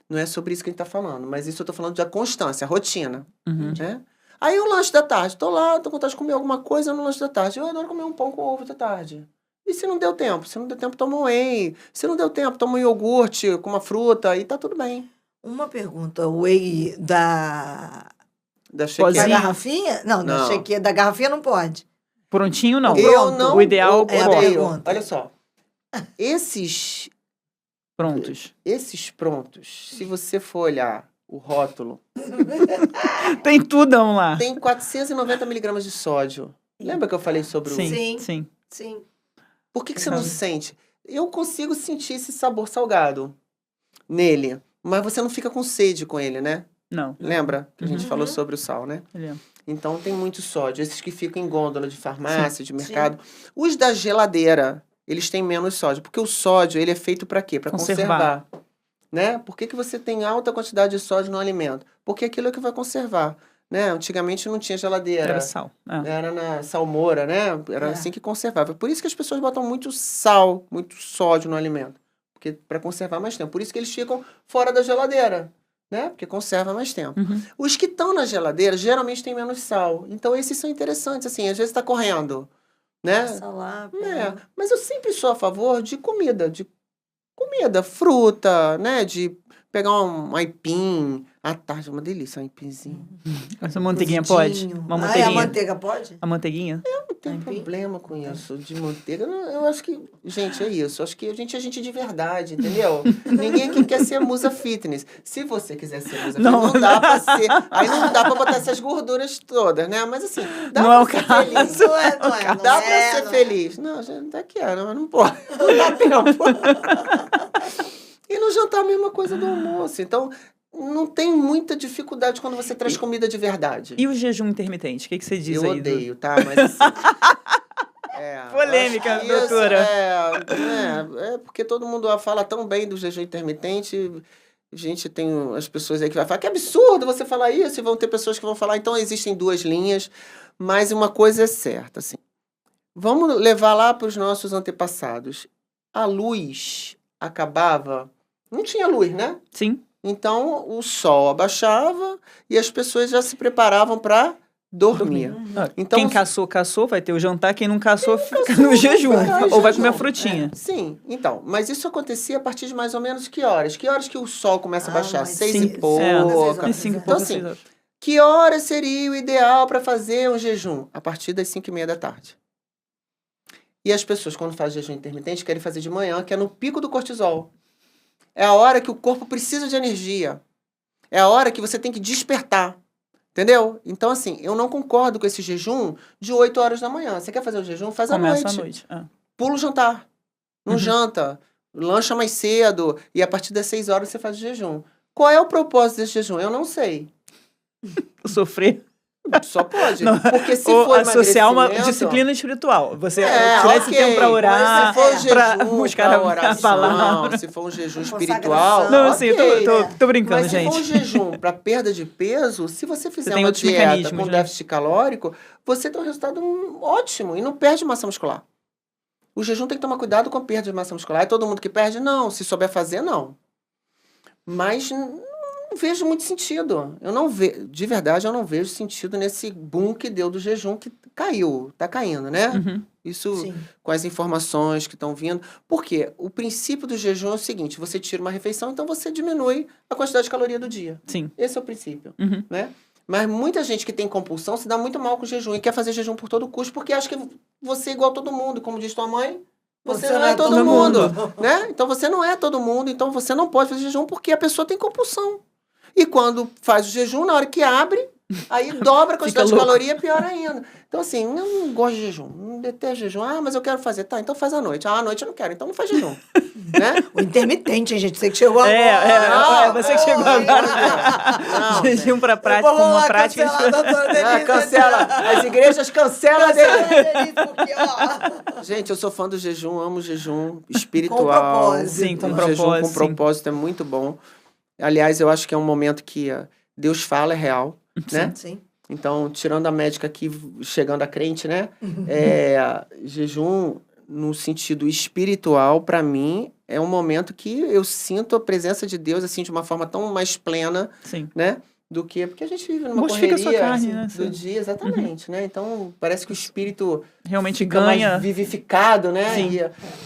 Não é sobre isso que a gente está falando, mas isso eu estou falando da constância, a rotina, Uhum. né? Aí o lanche da tarde, tô lá, tô com vontade de comer alguma coisa no lanche da tarde. Eu adoro comer um pão com ovo da tarde. E se não deu tempo? Se não deu tempo, toma um whey. Se não deu tempo, toma um iogurte com uma fruta e tá tudo bem. Uma pergunta, o whey da Da da Pozinho. chequeira. garrafinha? Não, da Não. chequeira, da garrafinha não pode. Prontinho, não. Eu não O ideal, é a pronto. pergunta. Olha só. Esses prontos, se você for olhar o rótulo, Tem tudão lá. tem 490 miligramas de sódio. Lembra que eu falei sobre o... Sim, Sim. sim. Sim. Por que você não sente? Eu consigo sentir esse sabor salgado nele, mas você não fica com sede com ele, né? Não. Lembra que a gente Uhum. falou sobre o sal, né? Ele é. Então tem muito sódio. Esses que ficam em gôndola de farmácia, de mercado. Os da geladeira, eles têm menos sódio. Porque o sódio, ele é feito para quê? Para Conservar. conservar. Né? Por que você tem alta quantidade de sódio no alimento? Porque aquilo é que vai conservar. Né? Antigamente não tinha geladeira. Era sal. É. Era na salmoura, né? Era É. assim que conservava. Por isso que as pessoas botam muito sal, muito sódio no alimento. Porque para conservar mais tempo. Por isso que eles ficam fora da geladeira, né? Porque conserva mais tempo. Uhum. Os que estão na geladeira geralmente têm menos sal. Então esses são interessantes, assim. Às vezes está correndo, né? Passa lá, É, pega. mas eu sempre sou a favor de comida, fruta, né? De pegar um aipim à tarde, uma delícia, um aipimzinho. Essa manteiguinha pode? Cozidinho. Uma Ah, manteiguinha. a manteiga pode? A manteiguinha? Não tem Aipim? problema com isso, de manteiga. Eu acho que, gente, é isso. Eu acho que a gente é gente de verdade, entendeu? Ninguém aqui quer ser musa fitness. Se você quiser ser musa fitness, não dá pra ser. Aí não dá pra botar essas gorduras todas, né? Mas assim, dá Não é o pra ser caso. feliz. Não é, não é. Dá não pra é, ser não é. feliz. Não, gente, até quero, mas não pode. Não dá tempo. E no jantar a mesma coisa do almoço. Então, não tem muita dificuldade quando você traz comida de verdade. E o jejum intermitente? O que você diz Eu aí? odeio, tá? Mas assim... Polêmica, eu acho que isso doutora. É porque todo mundo fala tão bem do jejum intermitente. A gente tem as pessoas aí que vai falar que absurdo você falar isso, e vão ter pessoas que vão falar, então existem duas linhas, mas uma coisa é certa, assim. Vamos levar lá para os nossos antepassados. A luz acabava, não tinha luz, né? Sim. Então o sol abaixava e as pessoas já se preparavam para dormir. Ah, Então, quem caçou, vai ter o jantar. Quem não caçou, fica no jejum. vai no Ou vai jejum. comer a frutinha. Sim, então, mas isso acontecia a partir de mais ou menos que horas? Que horas que o sol começa a Ah, baixar? mas 6 sim, e pouca. E 5 e Então, pouco, assim, 6 horas. Que hora seria o ideal para fazer um jejum? A partir das 5:30 da tarde. E as pessoas, quando fazem jejum intermitente, querem fazer de manhã, que é no pico do cortisol. É a hora que o corpo precisa de energia. É a hora que você tem que despertar. Entendeu? Então, assim, eu não concordo com esse jejum de 8 horas da manhã. Você quer fazer o jejum? Faz Começa à à noite. noite. Ah. Pula o jantar. Não Uhum. janta. Lancha mais cedo. E a partir das 6 horas você faz o jejum. Qual é o propósito desse jejum? Eu não sei. Sofrer. Só pode. Não. Porque se Ou for associar uma emagrecimento- disciplina espiritual. Você É, tirar esse ok, tempo pra mas orar, se for pra jejum, buscar pra a oração, palavra. se for um jejum Consagração. espiritual, Não, assim, eu ok. tô brincando, Mas se gente. for um jejum para perda de peso, se você fizer tem uma outros dieta mecanismos, com né? déficit calórico, você tem um resultado ótimo e não perde massa muscular. O jejum tem que tomar cuidado com a perda de massa muscular. É todo mundo que perde? Não. Se souber fazer, não. Mas não vejo muito sentido. Eu não vejo, de verdade, eu não vejo sentido nesse boom que deu do jejum que caiu, tá caindo, né? Uhum. Isso Sim. com as informações que estão vindo. Por quê? O princípio do jejum é o seguinte: você tira uma refeição, então você diminui a quantidade de caloria do dia. Sim. Esse é o princípio, Uhum. né? Mas muita gente que tem compulsão se dá muito mal com o jejum e quer fazer jejum por todo custo porque acha que você é igual a todo mundo. Como diz tua mãe, Você não é todo mundo, né? Então você não é todo mundo, então você não pode fazer jejum porque a pessoa tem compulsão. E quando faz o jejum, na hora que abre, aí dobra a quantidade de caloria, pior ainda. Então assim, eu não gosto de jejum, não detesto jejum. Ah, mas eu quero fazer. Tá, então faz à noite. Ah, à noite eu não quero, então não faz jejum. Né? O intermitente, hein, gente? Você que chegou agora. Você que chegou agora. Jejum pra prática, uma prática. Cancela. As igrejas cancelam dele. Porque, ó, Gente, eu sou fã do jejum, amo jejum espiritual. Com propósito. Sim, com O propósito. jejum com sim. propósito é muito bom. Aliás, eu acho que é um momento que Deus fala, é real, né? Sim. Então, tirando a médica aqui, chegando a crente, né? Jejum, no sentido espiritual, para mim, é um momento que eu sinto a presença de Deus, assim, de uma forma tão mais plena, Sim. né? Do que... Porque a gente vive numa Mortifica a correria sua carne, assim, né? do dia, exatamente, né? Então, parece que o espírito Realmente fica ganha. mais vivificado, né? Sim.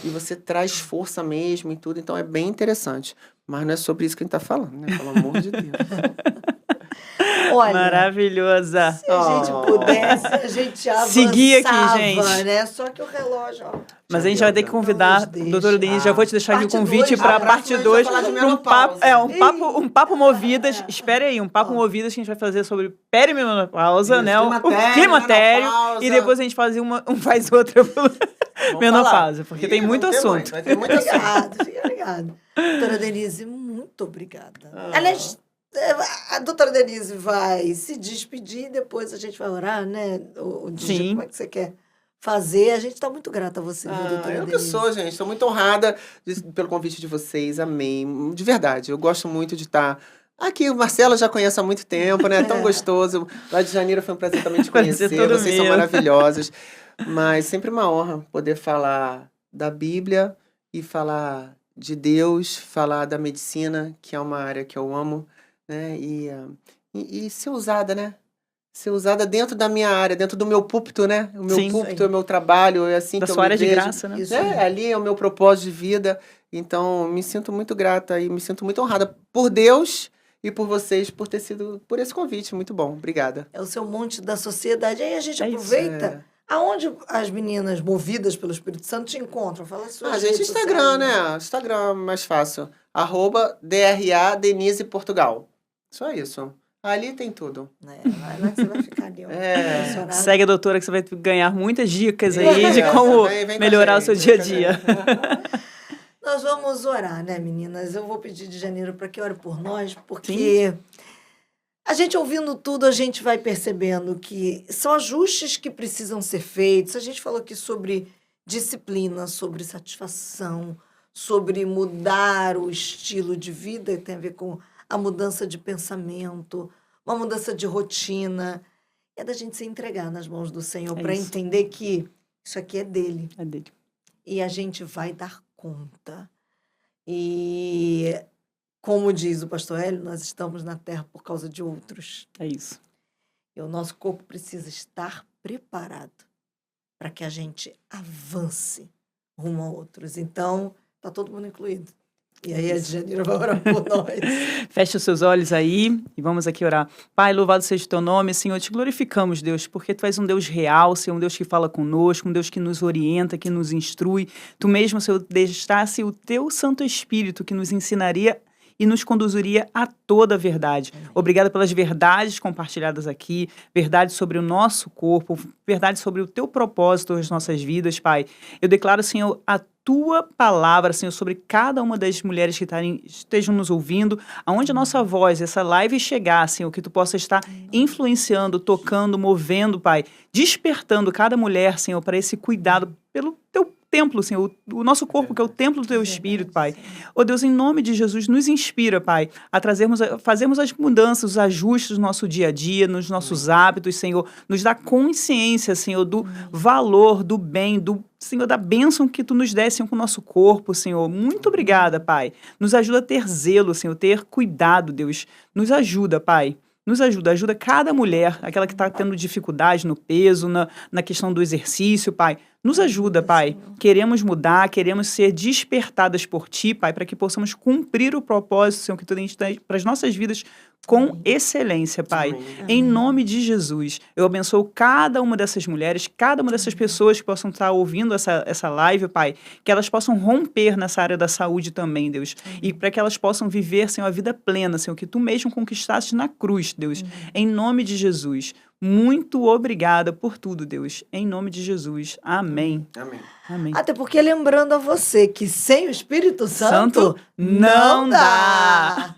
E você traz força mesmo e tudo. Então, é bem interessante. Mas não é sobre isso que a gente tá falando, né? Pelo amor de Deus. Olha, Maravilhosa. se a gente pudesse, a gente avançava, Seguir aqui, gente. né? Só que o relógio, ó. Mas a gente vai ter que convidar, Não nos deixa. doutora Denise, já vou te deixar aqui o Parte convite dois, para a né? parte Próxima 2. a gente vai falar de menopausa. Um papo movidas. Espere aí, um papo movidas que a gente vai fazer sobre perimenopausa, Isso, né? O climatério, climatério. menopausa. E depois a gente faz faz outra menopausa, porque tem muito assunto. Vai ter muito assunto. Obrigada, fica ligado. Doutora Denise, muito obrigada. Aliás, a doutora Denise vai se despedir e depois a gente vai orar, né? O dia, Sim. como é que você quer fazer? A gente está muito grata a você, viu, doutora Eu que Denise? sou, gente. Estou muito honrada pelo convite de vocês. Amei. De verdade. Eu gosto muito de estar aqui. O Marcelo já conhece há muito tempo, né? É tão gostoso. Lá de Janeiro foi um prazer também te Prazer conhecer. todo Vocês são meu. maravilhosas. Mas sempre uma honra poder falar da Bíblia e falar de Deus, falar da medicina, que é uma área que eu amo, né? E ser usada, né? Ser usada dentro da minha área, dentro do meu púlpito, né? O meu Sim. púlpito é o meu trabalho, é assim Da que eu sua me área de vejo. graça, né? Isso Né? aí. Ali é o meu propósito de vida. Então, me sinto muito grata e me sinto muito honrada por Deus e por vocês por esse convite. Muito bom. Obrigada. É o seu monte da sociedade. Aí a gente É isso, aproveita. Aonde as meninas movidas pelo Espírito Santo te encontram? Fala as suas Gente, redes Instagram, sociais, né? Instagram, mais fácil. @DRA Denise Portugal. Só isso. Ali tem tudo. Vai lá que você vai ficar ali, ó, impressionada. Segue a doutora que você vai ganhar muitas dicas aí de como Vem com a melhorar o seu gente, dia a vem com dia. Nós vamos orar, né, meninas? Eu vou pedir de Janeiro para que ore por nós, porque a gente ouvindo tudo, a gente vai percebendo que são ajustes que precisam ser feitos. A gente falou aqui sobre disciplina, sobre satisfação, sobre mudar o estilo de vida, que tem a ver com a mudança de pensamento, uma mudança de rotina. É da gente se entregar nas mãos do Senhor É para isso. entender que isso aqui é dele. É dele. E a gente vai dar conta. E, como diz o pastor Hélio, nós estamos na terra por causa de outros. É isso. E o nosso corpo precisa estar preparado para que a gente avance rumo a outros. Então, está todo mundo incluído. E aí a de Janeiro vai orar por nós. Feche os seus olhos aí e vamos aqui orar. Pai, louvado seja o teu nome, Senhor, te glorificamos, Deus, porque tu és um Deus real, Senhor, um Deus que fala conosco, um Deus que nos orienta, que nos instrui. Tu mesmo, Senhor, deixasse o teu Santo Espírito que nos ensinaria e nos conduziria a toda a verdade. Obrigada pelas verdades compartilhadas aqui, verdades sobre o nosso corpo, verdades sobre o teu propósito nas nossas vidas, Pai. Eu declaro, Senhor, a tua palavra, Senhor, sobre cada uma das mulheres que estejam nos ouvindo, aonde a nossa voz, essa live chegar, Senhor, que tu possa estar influenciando, tocando, movendo, Pai, despertando cada mulher, Senhor, para esse cuidado pelo teu templo, Senhor, o nosso corpo, que é o templo do teu Espírito, Pai. Ó Deus, em nome de Jesus, nos inspira, Pai, a fazermos as mudanças, os ajustes no nosso dia a dia, nos nossos hábitos, Senhor, nos dá consciência, Senhor, do valor, do bem, Senhor, da bênção que tu nos desse com o nosso corpo, Senhor. Muito obrigada, Pai. Nos ajuda a ter zelo, Senhor, ter cuidado, Deus. Nos ajuda, Pai. Nos ajuda cada mulher, aquela que está tendo dificuldade no peso, na questão do exercício, Pai. Nos ajuda, Pai. Queremos mudar, queremos ser despertadas por Ti, Pai, para que possamos cumprir o propósito, Senhor, que Tu tens para as nossas vidas com excelência, Pai. Amém. Em nome de Jesus, eu abençoo cada uma dessas mulheres, cada uma dessas pessoas que possam estar ouvindo essa live, Pai, que elas possam romper nessa área da saúde também, Deus, e para que elas possam viver, Senhor, a vida plena, Senhor, que Tu mesmo conquistaste na cruz, Deus, em nome de Jesus. Muito obrigada por tudo, Deus, em nome de Jesus. Amém. Amém. Amém. Até porque lembrando a você que sem o Espírito Santo Santo não dá.